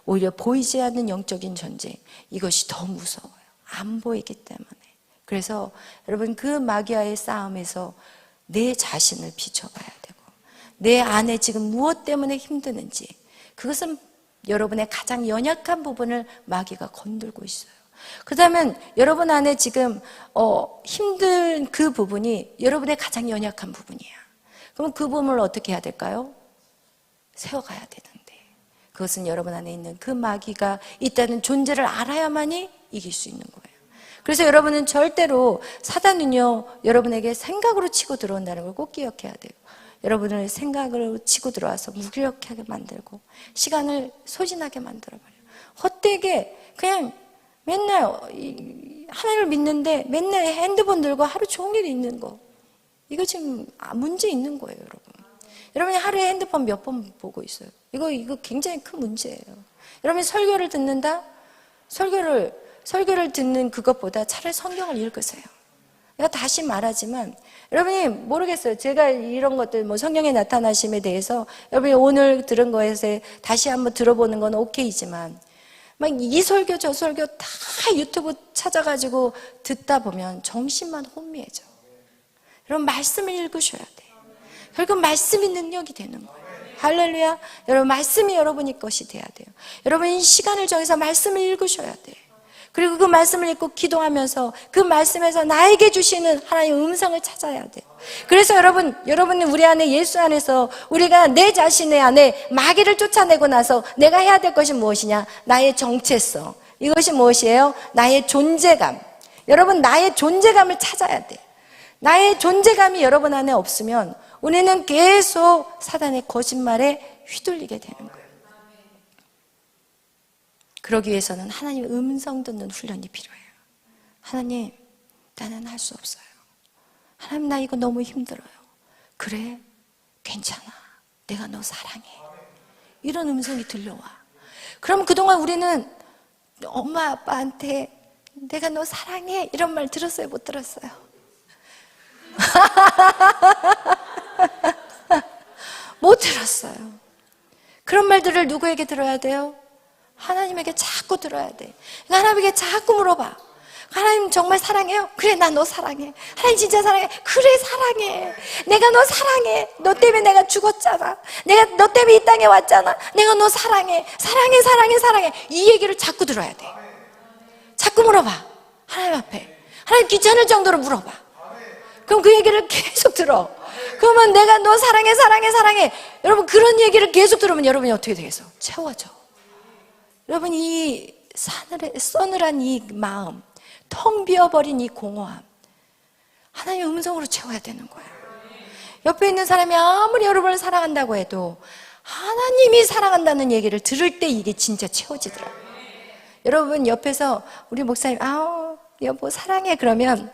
Speaker 1: 오히려 보이지 않는 영적인 전쟁, 이것이 더 무서워요. 안 보이기 때문에. 그래서 여러분 그 마귀와의 싸움에서 내 자신을 비춰봐야 되고 내 안에 지금 무엇 때문에 힘드는지 그것은 여러분의 가장 연약한 부분을 마귀가 건들고 있어요. 그렇다면 여러분 안에 지금 힘든 그 부분이 여러분의 가장 연약한 부분이야. 그럼 그 부분을 어떻게 해야 될까요? 세워가야 되는데 그것은 여러분 안에 있는 그 마귀가 있다는 존재를 알아야만이 이길 수 있는 거예요. 그래서 여러분은 절대로 사단은요 여러분에게 생각으로 치고 들어온다는 걸 꼭 기억해야 돼요. 여러분을 생각으로 치고 들어와서 무기력하게 만들고 시간을 소진하게 만들어버려요. 헛되게 그냥 맨날 하나님을 믿는데 맨날 핸드폰 들고 하루 종일 있는 거 이거 지금 문제 있는 거예요. 여러분이 하루에 핸드폰 몇 번 보고 있어요. 이거 굉장히 큰 문제예요. 여러분이 설교를 듣는다? 설교를 듣는 그것보다 차라리 성경을 읽으세요. 내가 다시 말하지만 여러분이 모르겠어요. 제가 이런 것들 뭐 성경의 나타나심에 대해서 여러분이 오늘 들은 거에서 다시 한번 들어보는 건 오케이지만 막 이 설교 저 설교 다 유튜브 찾아가지고 듣다 보면 정신만 혼미해져. 여러분 말씀을 읽으셔야 돼요. 결국 말씀이 능력이 되는 거예요. 할렐루야. 여러분 말씀이 여러분의 것이 돼야 돼요. 여러분이 시간을 정해서 말씀을 읽으셔야 돼요. 그리고 그 말씀을 읽고 기도하면서 그 말씀에서 나에게 주시는 하나님의 음성을 찾아야 돼요. 그래서 여러분은 우리 안에 예수 안에서 우리가 내 자신의 안에 마귀를 쫓아내고 나서 내가 해야 될 것이 무엇이냐? 나의 정체성. 이것이 무엇이에요? 나의 존재감. 여러분 나의 존재감을 찾아야 돼요. 나의 존재감이 여러분 안에 없으면 우리는 계속 사단의 거짓말에 휘둘리게 되는 거예요. 그러기 위해서는 하나님의 음성 듣는 훈련이 필요해요. 하나님, 나는 할 수 없어요. 하나님, 나 이거 너무 힘들어요. 그래, 괜찮아. 내가 너 사랑해. 이런 음성이 들려와. 그럼 그동안 우리는 엄마, 아빠한테 내가 너 사랑해. 이런 말 들었어요? 못 들었어요? 못 들었어요. 그런 말들을 누구에게 들어야 돼요? 하나님에게 자꾸 들어야 돼. 하나님에게 자꾸 물어봐. 하나님 정말 사랑해요? 그래, 나 너 사랑해. 하나님 진짜 사랑해? 그래, 사랑해. 내가 너 사랑해. 너 때문에 내가 죽었잖아. 내가 너 때문에 이 땅에 왔잖아. 내가 너 사랑해. 사랑해, 사랑해, 사랑해. 이 얘기를 자꾸 들어야 돼. 자꾸 물어봐. 하나님 앞에. 하나님 귀찮을 정도로 물어봐. 그럼 그 얘기를 계속 들어. 그러면 내가 너 사랑해, 사랑해, 사랑해. 여러분 그런 얘기를 계속 들으면 여러분이 어떻게 되겠어? 채워져. 여러분 이 서늘한 이 마음, 텅 비어버린 이 공허함, 하나님의 음성으로 채워야 되는 거예요. 옆에 있는 사람이 아무리 여러분을 사랑한다고 해도 하나님이 사랑한다는 얘기를 들을 때 이게 진짜 채워지더라고요. 여러분 옆에서 우리 목사님 아우 여보 사랑해 그러면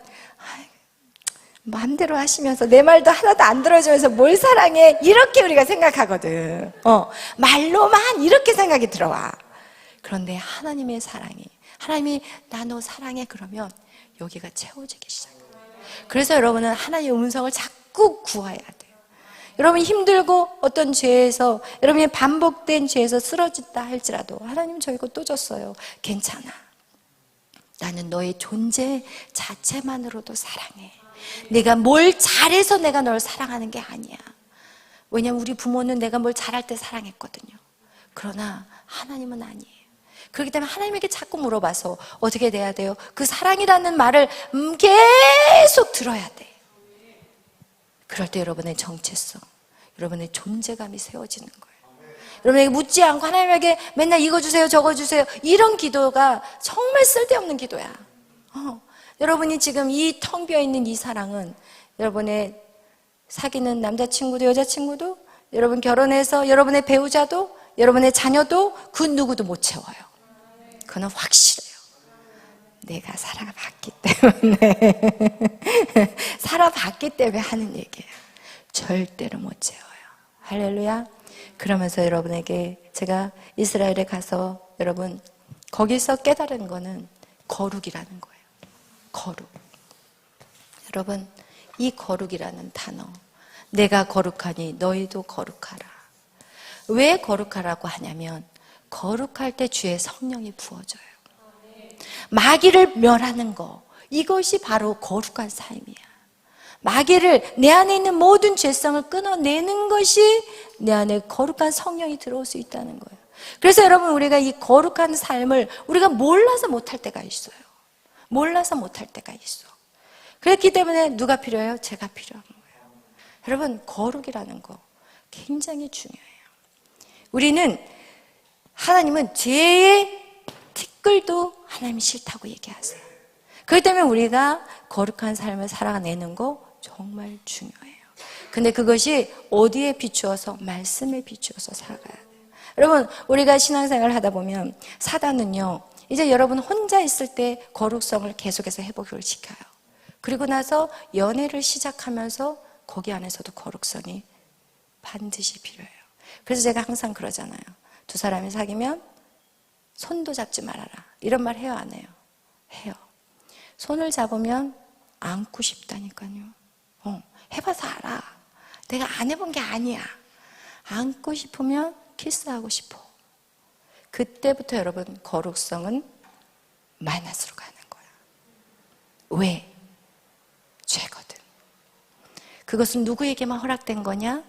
Speaker 1: 마음대로 하시면서 내 말도 하나도 안 들어주면서 뭘 사랑해 이렇게 우리가 생각하거든. 말로만 이렇게 생각이 들어와. 그런데 하나님의 사랑이, 하나님이 나 너 사랑해 그러면 여기가 채워지기 시작해요. 그래서 여러분은 하나님의 음성을 자꾸 구해야 돼요. 여러분 힘들고 어떤 죄에서, 여러분이 반복된 죄에서 쓰러졌다 할지라도 하나님 저 이거 또 졌어요. 괜찮아. 나는 너의 존재 자체만으로도 사랑해. 내가 뭘 잘해서 내가 널 사랑하는 게 아니야. 왜냐면 우리 부모는 내가 뭘 잘할 때 사랑했거든요. 그러나 하나님은 아니에요. 그렇기 때문에 하나님에게 자꾸 물어봐서 어떻게 돼야 돼요? 그 사랑이라는 말을 계속 들어야 돼. 그럴 때 여러분의 정체성, 여러분의 존재감이 세워지는 거예요. 여러분에게 묻지 않고 하나님에게 맨날 이거 주세요 저거 주세요 이런 기도가 정말 쓸데없는 기도야. 여러분이 지금 이 텅 비어있는 이 사랑은 여러분의 사귀는 남자친구도 여자친구도, 여러분 결혼해서 여러분의 배우자도, 여러분의 자녀도 그 누구도 못 채워요. 그건 확실해요. 내가 살아봤기 때문에 살아봤기 때문에 하는 얘기예요. 절대로 못 채워요. 할렐루야. 그러면서 여러분에게 제가 이스라엘에 가서 여러분 거기서 깨달은 거는 거룩이라는 거예요. 거룩. 여러분 이 거룩이라는 단어, 내가 거룩하니 너희도 거룩하라. 왜 거룩하라고 하냐면 거룩할 때 주의 성령이 부어져요. 마귀를 멸하는 거, 이것이 바로 거룩한 삶이야. 마귀를, 내 안에 있는 모든 죄성을 끊어내는 것이 내 안에 거룩한 성령이 들어올 수 있다는 거예요. 그래서 여러분 우리가 이 거룩한 삶을 우리가 몰라서 못할 때가 있어요. 몰라서 못할 때가 있어. 그렇기 때문에 누가 필요해요? 제가 필요한 거예요. 여러분 거룩이라는 거 굉장히 중요해요. 우리는, 하나님은 죄의 티끌도 하나님이 싫다고 얘기하세요. 그렇기 때문에 우리가 거룩한 삶을 살아내는 거 정말 중요해요. 근데 그것이 어디에 비추어서? 말씀에 비추어서 살아가야 돼요. 여러분 우리가 신앙생활을 하다 보면 사단은요, 이제 여러분 혼자 있을 때 거룩성을 계속해서 회복을 시켜요. 그리고 나서 연애를 시작하면서 거기 안에서도 거룩성이 반드시 필요해요. 그래서 제가 항상 그러잖아요. 두 사람이 사귀면 손도 잡지 말아라. 이런 말 해요, 안 해요? 해요. 손을 잡으면 안고 싶다니까요. 해봐서 알아. 내가 안 해본 게 아니야. 안고 싶으면 키스하고 싶어. 그때부터 여러분 거룩성은 마이너스로 가는 거야. 왜? 죄거든. 그것은 누구에게만 허락된 거냐?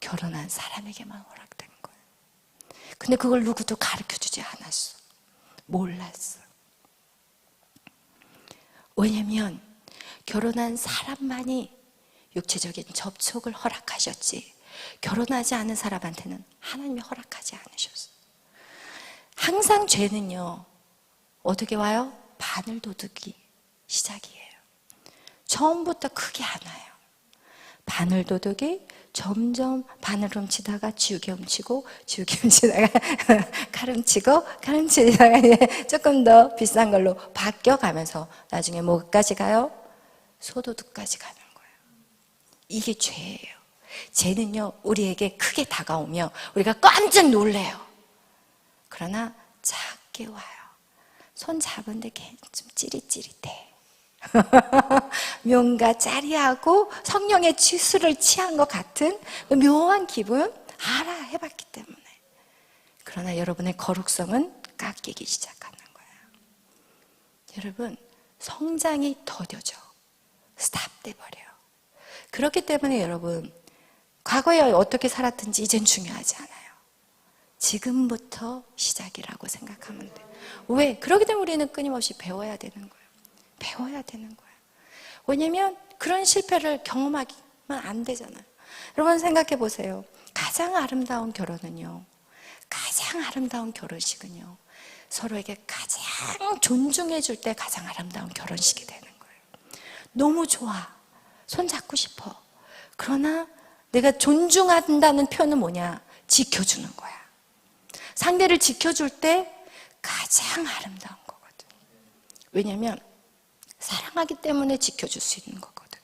Speaker 1: 결혼한 사람에게만 허락된 거야. 근데 그걸 누구도 가르쳐주지 않았어. 몰랐어. 왜냐면 결혼한 사람만이 육체적인 접촉을 허락하셨지, 결혼하지 않은 사람한테는 하나님이 허락하지 않으셨어. 항상 죄는요 어떻게 와요? 바늘도둑이 시작이에요. 처음부터 크게 안 와요. 바늘도둑이 점점 바늘 훔치다가 지우개 훔치고, 지우개 훔치다가 칼 훔치고, 칼 훔치다가 조금 더 비싼 걸로 바뀌어가면서 나중에 뭐까지 가요? 소도둑까지 가는 거예요. 이게 죄예요. 죄는요 우리에게 크게 다가오며 우리가 깜짝 놀래요. 그러나 작게 와요. 손 잡은데 좀 찌릿찌릿해. 뭔가 짜리하고 성령의 치수를 취한 것 같은 묘한 기분 알아, 해봤기 때문에. 그러나 여러분의 거룩성은 깎이기 시작하는 거예요. 여러분 성장이 더뎌져. 스탑돼 버려요. 그렇기 때문에 여러분 과거에 어떻게 살았든지 이젠 중요하지 않아요. 지금부터 시작이라고 생각하면 돼요. 왜? 그렇기 때문에 우리는 끊임없이 배워야 되는 거예요. 배워야 되는 거예요. 왜냐면 그런 실패를 경험하면 안 되잖아요. 여러분 생각해 보세요. 가장 아름다운 결혼은요, 가장 아름다운 결혼식은요, 서로에게 가장 존중해 줄 때 가장 아름다운 결혼식이 되는 거예요. 너무 좋아. 손 잡고 싶어. 그러나 내가 존중한다는 표현은 뭐냐? 지켜주는 거야. 상대를 지켜줄 때 가장 아름다운 거거든. 왜냐면 사랑하기 때문에 지켜줄 수 있는 거거든.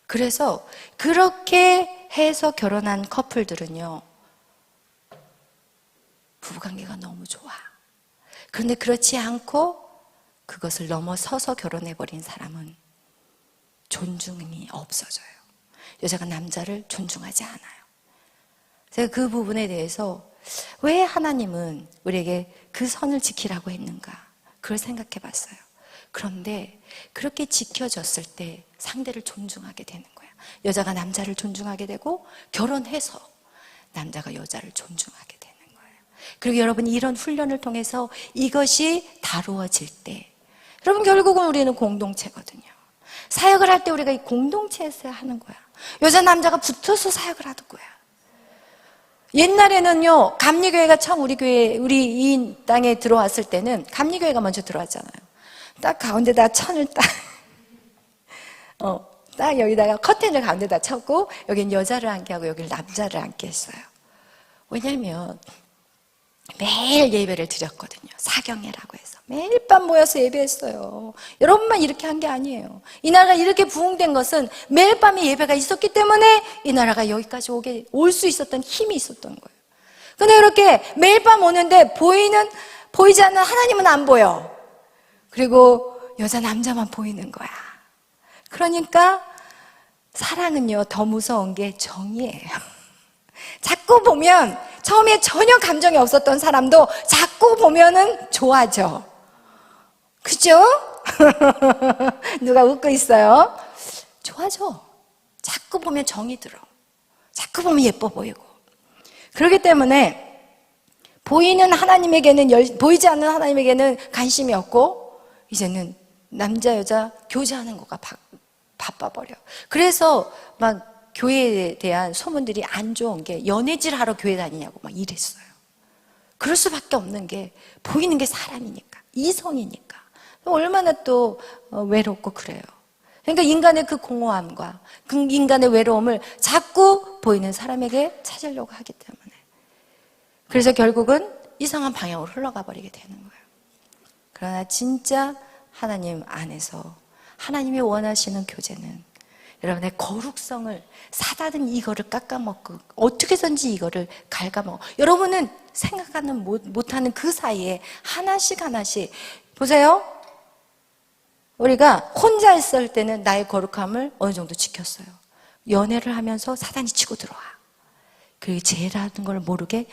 Speaker 1: 그래서 그렇게 해서 결혼한 커플들은요, 부부관계가 너무 좋아. 그런데 그렇지 않고 그것을 넘어서서 결혼해버린 사람은 존중이 없어져요. 여자가 남자를 존중하지 않아요. 제가 그 부분에 대해서 왜 하나님은 우리에게 그 선을 지키라고 했는가, 그걸 생각해 봤어요. 그런데 그렇게 지켜졌을 때 상대를 존중하게 되는 거예요. 여자가 남자를 존중하게 되고, 결혼해서 남자가 여자를 존중하게 되는 거예요. 그리고 여러분, 이런 훈련을 통해서 이것이 다루어질 때, 여러분, 결국은 우리는 공동체거든요. 사역을 할 때 우리가 이 공동체에서 하는 거야. 여자 남자가 붙어서 사역을 하는 거야. 옛날에는요, 감리교회가 처음 우리 이 땅에 들어왔을 때는 감리교회가 먼저 들어왔잖아요. 딱 가운데다 천을 딱 여기다가 커튼을 가운데다 쳤고, 여긴 여자를 앉게 하고 여긴 남자를 앉게 했어요. 왜냐면 매일 예배를 드렸거든요. 사경회라고 해서 매일 밤 모여서 예배했어요. 여러분만 이렇게 한 게 아니에요. 이 나라가 이렇게 부흥된 것은 매일 밤에 예배가 있었기 때문에 이 나라가 여기까지 올 수 있었던 힘이 있었던 거예요. 근데 이렇게 매일 밤 오는데 보이지 않는 하나님은 안 보여. 그리고 여자 남자만 보이는 거야. 그러니까 사랑은요, 더 무서운 게 정이에요. 자꾸 보면, 처음에 전혀 감정이 없었던 사람도 자꾸 보면은 좋아져. 그죠? 누가 웃고 있어요? 좋아져. 자꾸 보면 정이 들어. 자꾸 보면 예뻐 보이고. 그렇기 때문에 보이지 않는 하나님에게는 관심이 없고, 이제는 남자 여자 교제하는 거가 바빠버려. 그래서 막 교회에 대한 소문들이 안 좋은 게, 연애질 하러 교회 다니냐고 막 이랬어요. 그럴 수밖에 없는 게, 보이는 게 사람이니까, 이성이니까. 얼마나 또 외롭고 그래요. 그러니까 인간의 그 공허함과 그 인간의 외로움을 자꾸 보이는 사람에게 찾으려고 하기 때문에, 그래서 결국은 이상한 방향으로 흘러가 버리게 되는 거예요. 그러나 진짜 하나님 안에서 하나님이 원하시는 교제는, 여러분의 거룩성을, 사단은 이거를 깎아먹고 어떻게든지 이거를 갉아먹어. 여러분은 생각하는 못하는 그 사이에 하나씩 보세요. 우리가 혼자 있을 때는 나의 거룩함을 어느 정도 지켰어요. 연애를 하면서 사단이 치고 들어와. 그리고 죄라는 걸 모르게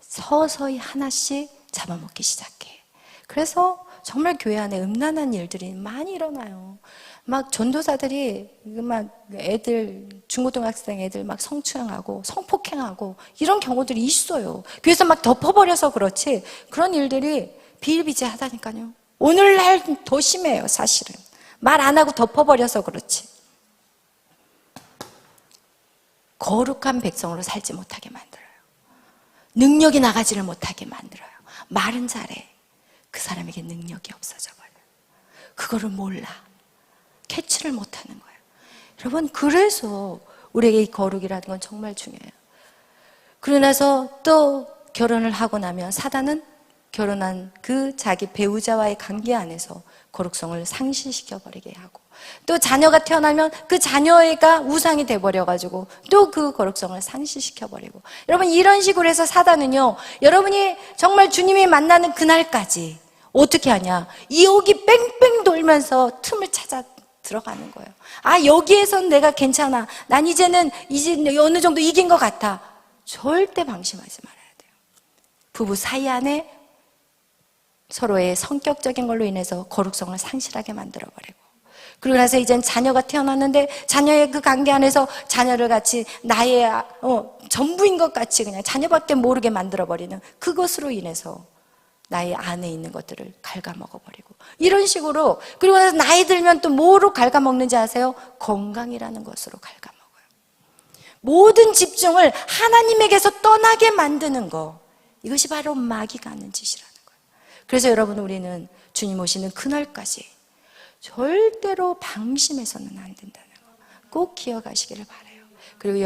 Speaker 1: 서서히 하나씩 잡아먹기 시작해. 그래서 정말 교회 안에 음란한 일들이 많이 일어나요. 막 전도사들이 막 애들, 중고등학생 애들 막 성추행하고 성폭행하고 이런 경우들이 있어요. 교회에서 막 덮어버려서 그렇지, 그런 일들이 비일비재하다니까요. 오늘날 더 심해요. 사실은 말 안 하고 덮어버려서 그렇지. 거룩한 백성으로 살지 못하게 만들어요. 능력이 나가지를 못하게 만들어요. 말은 잘해. 그 사람에게 능력이 없어져 버려요. 그거를 몰라. 캐치를 못하는 거예요. 여러분, 그래서 우리에게 이 거룩이라는 건 정말 중요해요. 그러고 나서 또 결혼을 하고 나면 사단은 결혼한 그 자기 배우자와의 관계 안에서 거룩성을 상실시켜 버리게 하고, 또 자녀가 태어나면 그 자녀가 우상이 돼버려가지고 또 그 거룩성을 상실시켜 버리고. 여러분, 이런 식으로 해서 사단은요, 여러분이 정말 주님이 만나는 그날까지 어떻게 하냐, 이옥이 뺑뺑 돌면서 틈을 찾아 들어가는 거예요. 아, 여기에선 내가 괜찮아, 난 이제 어느 정도 이긴 것 같아. 절대 방심하지 말아야 돼요. 부부 사이 안에 서로의 성격적인 걸로 인해서 거룩성을 상실하게 만들어버리고, 그러고 나서 이젠 자녀가 태어났는데 자녀의 그 관계 안에서 자녀를 같이 나의 전부인 것 같이 그냥 자녀밖에 모르게 만들어버리는, 그것으로 인해서 나의 안에 있는 것들을 갉아먹어버리고, 이런 식으로. 그리고 나서 나이 들면 또 뭐로 갉아먹는지 아세요? 건강이라는 것으로 갉아먹어요. 모든 집중을 하나님에게서 떠나게 만드는 거, 이것이 바로 마귀가 하는 짓이라는 거예요. 그래서 여러분, 우리는 주님 오시는 그날까지 절대로 방심해서는 안 된다는 거 꼭 기억하시기를 바라요. 그리고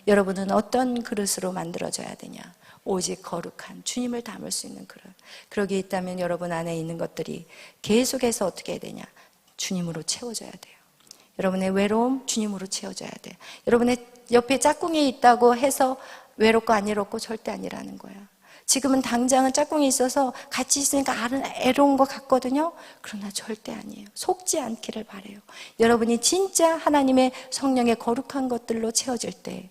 Speaker 1: 여러분은 어떤 그릇으로 만들어져야 되냐? 오직 거룩한 주님을 담을 수 있는 그릇. 그러기 있다면 여러분 안에 있는 것들이 계속해서 어떻게 해야 되냐? 주님으로 채워져야 돼요. 여러분의 외로움 주님으로 채워져야 돼요. 여러분의 옆에 짝꿍이 있다고 해서 외롭고 안 외롭고 절대 아니라는 거야. 지금은 당장은 짝꿍이 있어서 같이 있으니까 애로운 것 같거든요. 그러나 절대 아니에요. 속지 않기를 바라요. 여러분이 진짜 하나님의 성령의 거룩한 것들로 채워질 때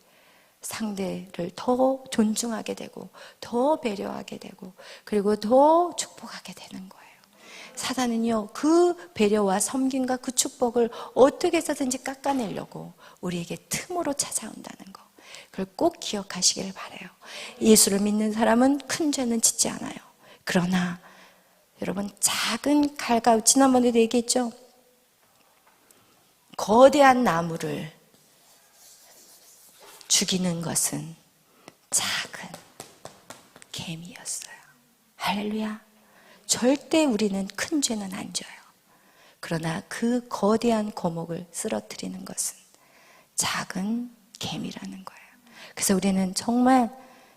Speaker 1: 상대를 더 존중하게 되고 더 배려하게 되고 그리고 더 축복하게 되는 거예요. 사단은요, 그 배려와 섬김과 그 축복을 어떻게 해서든지 깎아내려고 우리에게 틈으로 찾아온다는 거, 그걸 꼭 기억하시기를 바라요. 예수를 믿는 사람은 큰 죄는 짓지 않아요. 그러나 여러분, 작은 칼과, 지난번에도 얘기했죠, 거대한 나무를 죽이는 것은 작은 개미였어요. 할렐루야. 절대 우리는 큰 죄는 안 져요. 그러나 그 거대한 거목을 쓰러뜨리는 것은 작은 개미라는 거예요. 그래서 우리는 정말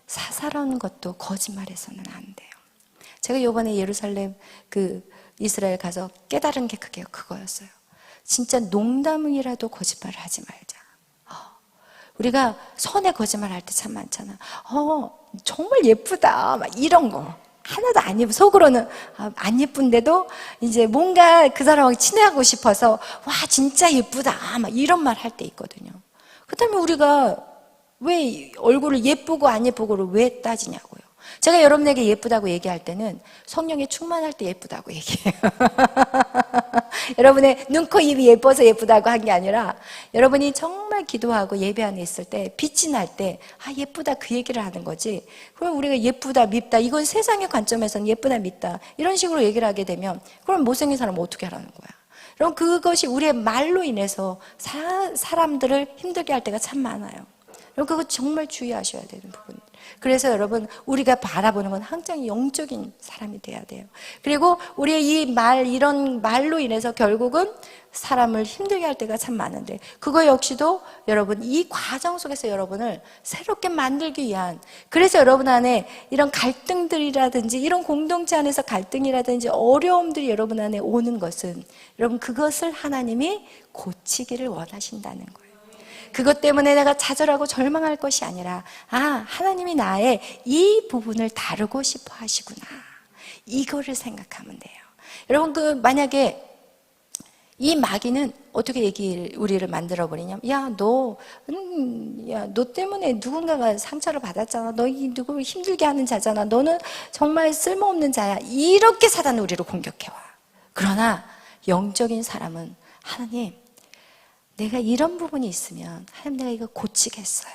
Speaker 1: 사사로운 것도 거짓말해서는 안 돼요. 제가 이번에 예루살렘 이스라엘 가서 깨달은 게 그거였어요. 진짜 농담이라도 거짓말을 하지 말자. 우리가 선에 거짓말 할 때 참 많잖아. 정말 예쁘다. 막 이런 거. 하나도 안 예쁘고, 속으로는 안 예쁜데도 이제 뭔가 그 사람하고 친해하고 싶어서, 와, 진짜 예쁘다. 막 이런 말 할 때 있거든요. 그 다음에 우리가 왜 얼굴을 예쁘고 안 예쁘고를 왜 따지냐고요. 제가 여러분에게 예쁘다고 얘기할 때는 성령에 충만할 때 예쁘다고 얘기해요. 여러분의 눈, 코, 입이 예뻐서 예쁘다고 한 게 아니라 여러분이 정말 기도하고 예배 안에 있을 때 빛이 날 때 예쁘다 그 얘기를 하는 거지. 그럼 우리가 예쁘다 밉다 이건 세상의 관점에서는 예쁘다 밉다 이런 식으로 얘기를 하게 되면 그럼 못생긴 사람은 어떻게 하라는 거야. 그럼 그것이 우리의 말로 인해서 사람들을 힘들게 할 때가 참 많아요. 그럼 그거 정말 주의하셔야 되는 부분. 그래서 여러분, 우리가 바라보는 건 항상 영적인 사람이 돼야 돼요. 그리고 우리의 이런 말로 인해서 결국은 사람을 힘들게 할 때가 참 많은데, 그거 역시도 여러분, 이 과정 속에서 여러분을 새롭게 만들기 위한, 그래서 여러분 안에 이런 갈등들이라든지, 이런 공동체 안에서 갈등이라든지, 어려움들이 여러분 안에 오는 것은, 여러분, 그것을 하나님이 고치기를 원하신다는 거예요. 그것 때문에 내가 좌절하고 절망할 것이 아니라 하나님이 나의 이 부분을 다루고 싶어 하시구나. 이거를 생각하면 돼요. 여러분 만약에 이 마귀는 어떻게 우리를 만들어버리냐면 너 때문에 누군가가 상처를 받았잖아. 너 누구를 힘들게 하는 자잖아. 너는 정말 쓸모없는 자야. 이렇게 사단은 우리를 공격해와. 그러나 영적인 사람은 하나님, 내가 이런 부분이 있으면 하나님 내가 이거 고치겠어요.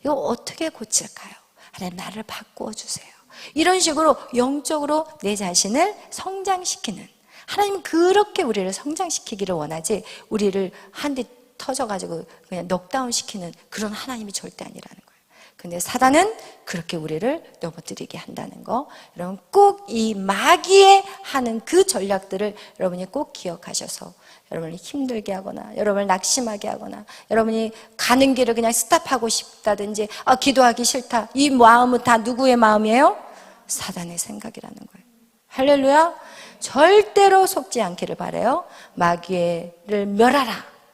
Speaker 1: 이거 어떻게 고칠까요? 하나님 나를 바꾸어 주세요. 이런 식으로 영적으로 내 자신을 성장시키는, 하나님은 그렇게 우리를 성장시키기를 원하지 우리를 한 대 터져가지고 그냥 넉다운 시키는 그런 하나님이 절대 아니라는 거예요. 근데 사단은 그렇게 우리를 넘어뜨리게 한다는 거, 여러분 꼭 이 마귀의 하는 그 전략들을 여러분이 꼭 기억하셔서 여러분을 힘들게 하거나 여러분을 낙심하게 하거나 여러분이 가는 길을 그냥 스탑하고 싶다든지 기도하기 싫다, 이 마음은 다 누구의 마음이에요? 사단의 생각이라는 거예요. 할렐루야. 절대로 속지 않기를 바라요. 마귀를 멸하라.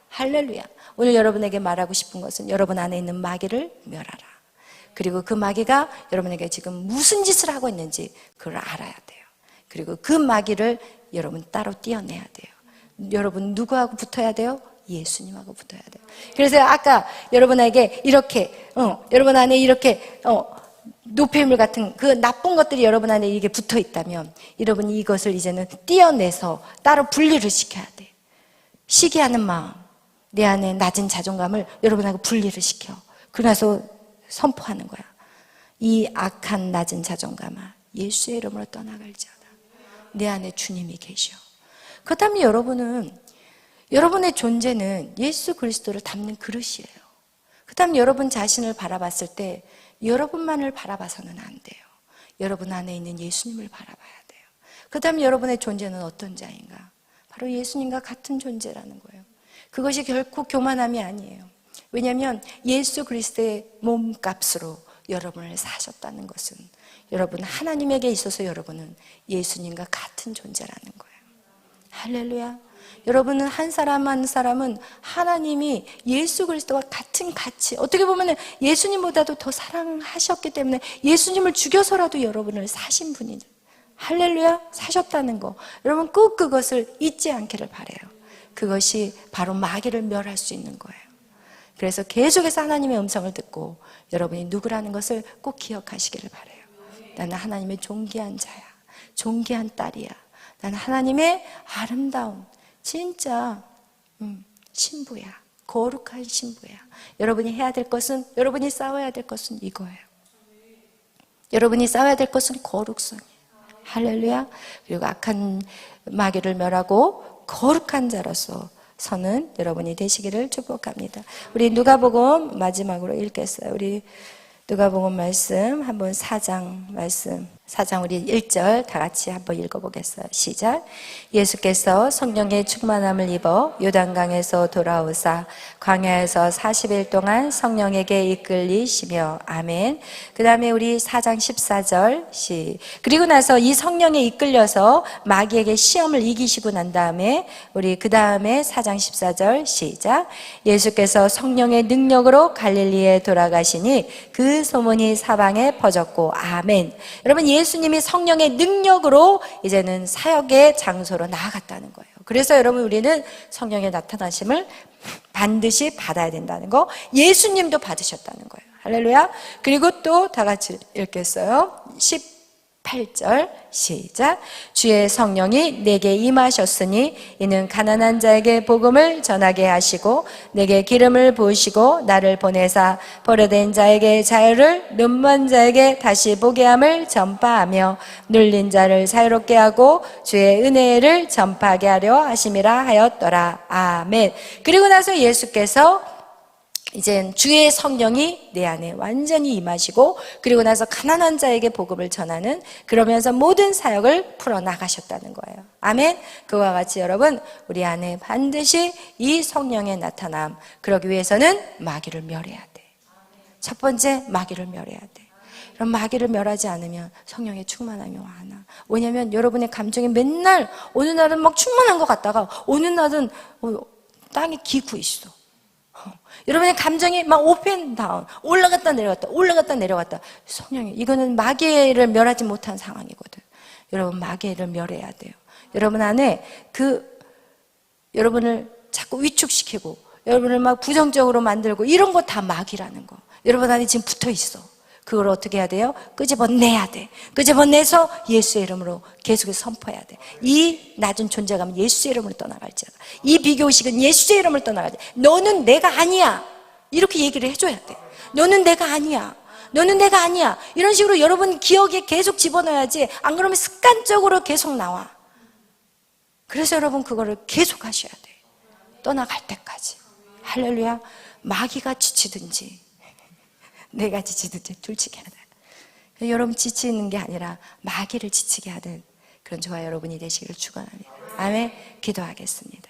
Speaker 1: 할렐루야. 오늘 여러분에게 말하고 싶은 것은 여러분 안에 있는 마귀를 멸하라. 그리고 그 마귀가 여러분에게 지금 무슨 짓을 하고 있는지 그걸 알아야 돼요. 그리고 그 마귀를 여러분 따로 떼어내야 돼요. 여러분 누구하고 붙어야 돼요? 예수님하고 붙어야 돼요. 그래서 아까 여러분에게 이렇게 여러분 안에 이렇게 노폐물 같은 그 나쁜 것들이 여러분 안에 이게 붙어 있다면 여러분이 이것을 이제는 떼어내서 따로 분리를 시켜야 돼. 시기하는 마음, 내 안에 낮은 자존감을 여러분하고 분리를 시켜. 그래서 선포하는 거야. 이 악한 낮은 자존감아, 예수의 이름으로 떠나갈지어다. 내 안에 주님이 계셔. 그렇다면 여러분의 존재는 예수 그리스도를 담는 그릇이에요. 그렇다면 여러분 자신을 바라봤을 때 여러분만을 바라봐서는 안 돼요. 여러분 안에 있는 예수님을 바라봐야 돼요. 그렇다면 여러분의 존재는 어떤 자인가? 바로 예수님과 같은 존재라는 거예요. 그것이 결코 교만함이 아니에요. 왜냐하면 예수 그리스도의 몸값으로 여러분을 사셨다는 것은 여러분 하나님에게 있어서 여러분은 예수님과 같은 존재라는 거예요. 할렐루야. 여러분은 한 사람 한 사람은 하나님이 예수 그리스도와 같은 가치, 어떻게 보면 예수님보다도 더 사랑하셨기 때문에 예수님을 죽여서라도 여러분을 사신 분이죠. 할렐루야, 사셨다는 거. 여러분 꼭 그것을 잊지 않기를 바라요. 그것이 바로 마귀를 멸할 수 있는 거예요. 그래서 계속해서 하나님의 음성을 듣고 여러분이 누구라는 것을 꼭 기억하시기를 바라요. 나는 하나님의 존귀한 자야, 존귀한 딸이야. 나는 하나님의 아름다운 진짜 신부야, 거룩한 신부야. 여러분이 해야 될 것은, 여러분이 싸워야 될 것은 이거예요. 여러분이 싸워야 될 것은 거룩성이에요. 할렐루야. 그리고 악한 마귀를 멸하고 거룩한 자로서 서는 여러분이 되시기를 축복합니다. 우리 누가복음 마지막으로 읽겠어요. 우리 누가복음 말씀 한번 4장 말씀, 4장 우리 1절 다 같이 한번 읽어보겠어요. 시작. 예수께서 성령의 충만함을 입어 요단강에서 돌아오사 광야에서 40일 동안 성령에게 이끌리시며. 아멘. 그 다음에 우리 4장 14절 그리고 나서 이 성령에 이끌려서 마귀에게 시험을 이기시고 난 다음에 우리 그 다음에 4장 14절 시작. 예수께서 성령의 능력으로 갈릴리에 돌아가시니 그 소문이 사방에 퍼졌고. 아멘. 여러분, 예수님이 성령의 능력으로 이제는 사역의 장소로 나아갔다는 거예요. 그래서 여러분, 우리는 성령의 나타나심을 반드시 받아야 된다는 거, 예수님도 받으셨다는 거예요. 할렐루야. 그리고 또 다 같이 읽겠어요. 18절 시작. 주의 성령이 내게 임하셨으니 이는 가난한 자에게 복음을 전하게 하시고 내게 기름을 부으시고 나를 보내사 버려된 자에게 자유를, 눈먼 자에게 다시 보게 함을 전파하며 눌린 자를 자유롭게 하고 주의 은혜를 전파하게 하려 하심이라 하였더라. 아멘. 그리고 나서 예수께서 이젠 주의 성령이 내 안에 완전히 임하시고 그리고 나서 가난한 자에게 복음을 전하는, 그러면서 모든 사역을 풀어나가셨다는 거예요. 아멘. 그와 같이 여러분, 우리 안에 반드시 이 성령의 나타남, 그러기 위해서는 마귀를 멸해야 돼. 첫 번째, 마귀를 멸해야 돼. 그럼 마귀를 멸하지 않으면 성령의 충만함이 와나. 왜냐면 여러분의 감정이 맨날 어느 날은 막 충만한 것 같다가 어느 날은 땅에 기고 있어. 여러분의 감정이 막 오펜다운, 올라갔다 내려갔다, 올라갔다 내려갔다. 성령이, 이거는 마귀를 멸하지 못한 상황이거든. 여러분, 마귀를 멸해야 돼요. 여러분 안에 여러분을 자꾸 위축시키고 여러분을 막 부정적으로 만들고 이런 거 다 마귀라는 거. 여러분 안에 지금 붙어 있어. 그걸 어떻게 해야 돼요? 끄집어내야 돼. 끄집어내서 예수의 이름으로 계속해서 선포해야 돼. 이 낮은 존재감은 예수의 이름으로 떠나갈지어다. 이 비교의식은 예수의 이름으로 떠나갈지어다. 너는 내가 아니야. 이렇게 얘기를 해줘야 돼. 너는 내가 아니야. 너는 내가 아니야. 이런 식으로 여러분 기억에 계속 집어넣어야지. 안 그러면 습관적으로 계속 나와. 그래서 여러분 그거를 계속 하셔야 돼. 떠나갈 때까지. 할렐루야. 마귀가 지치든지 내가 지치든지 둘치게 하다. 여러분 지치는 게 아니라 마귀를 지치게 하는 그런 저와 여러분이 되시기를 축원합니다. 아멘. 기도하겠습니다.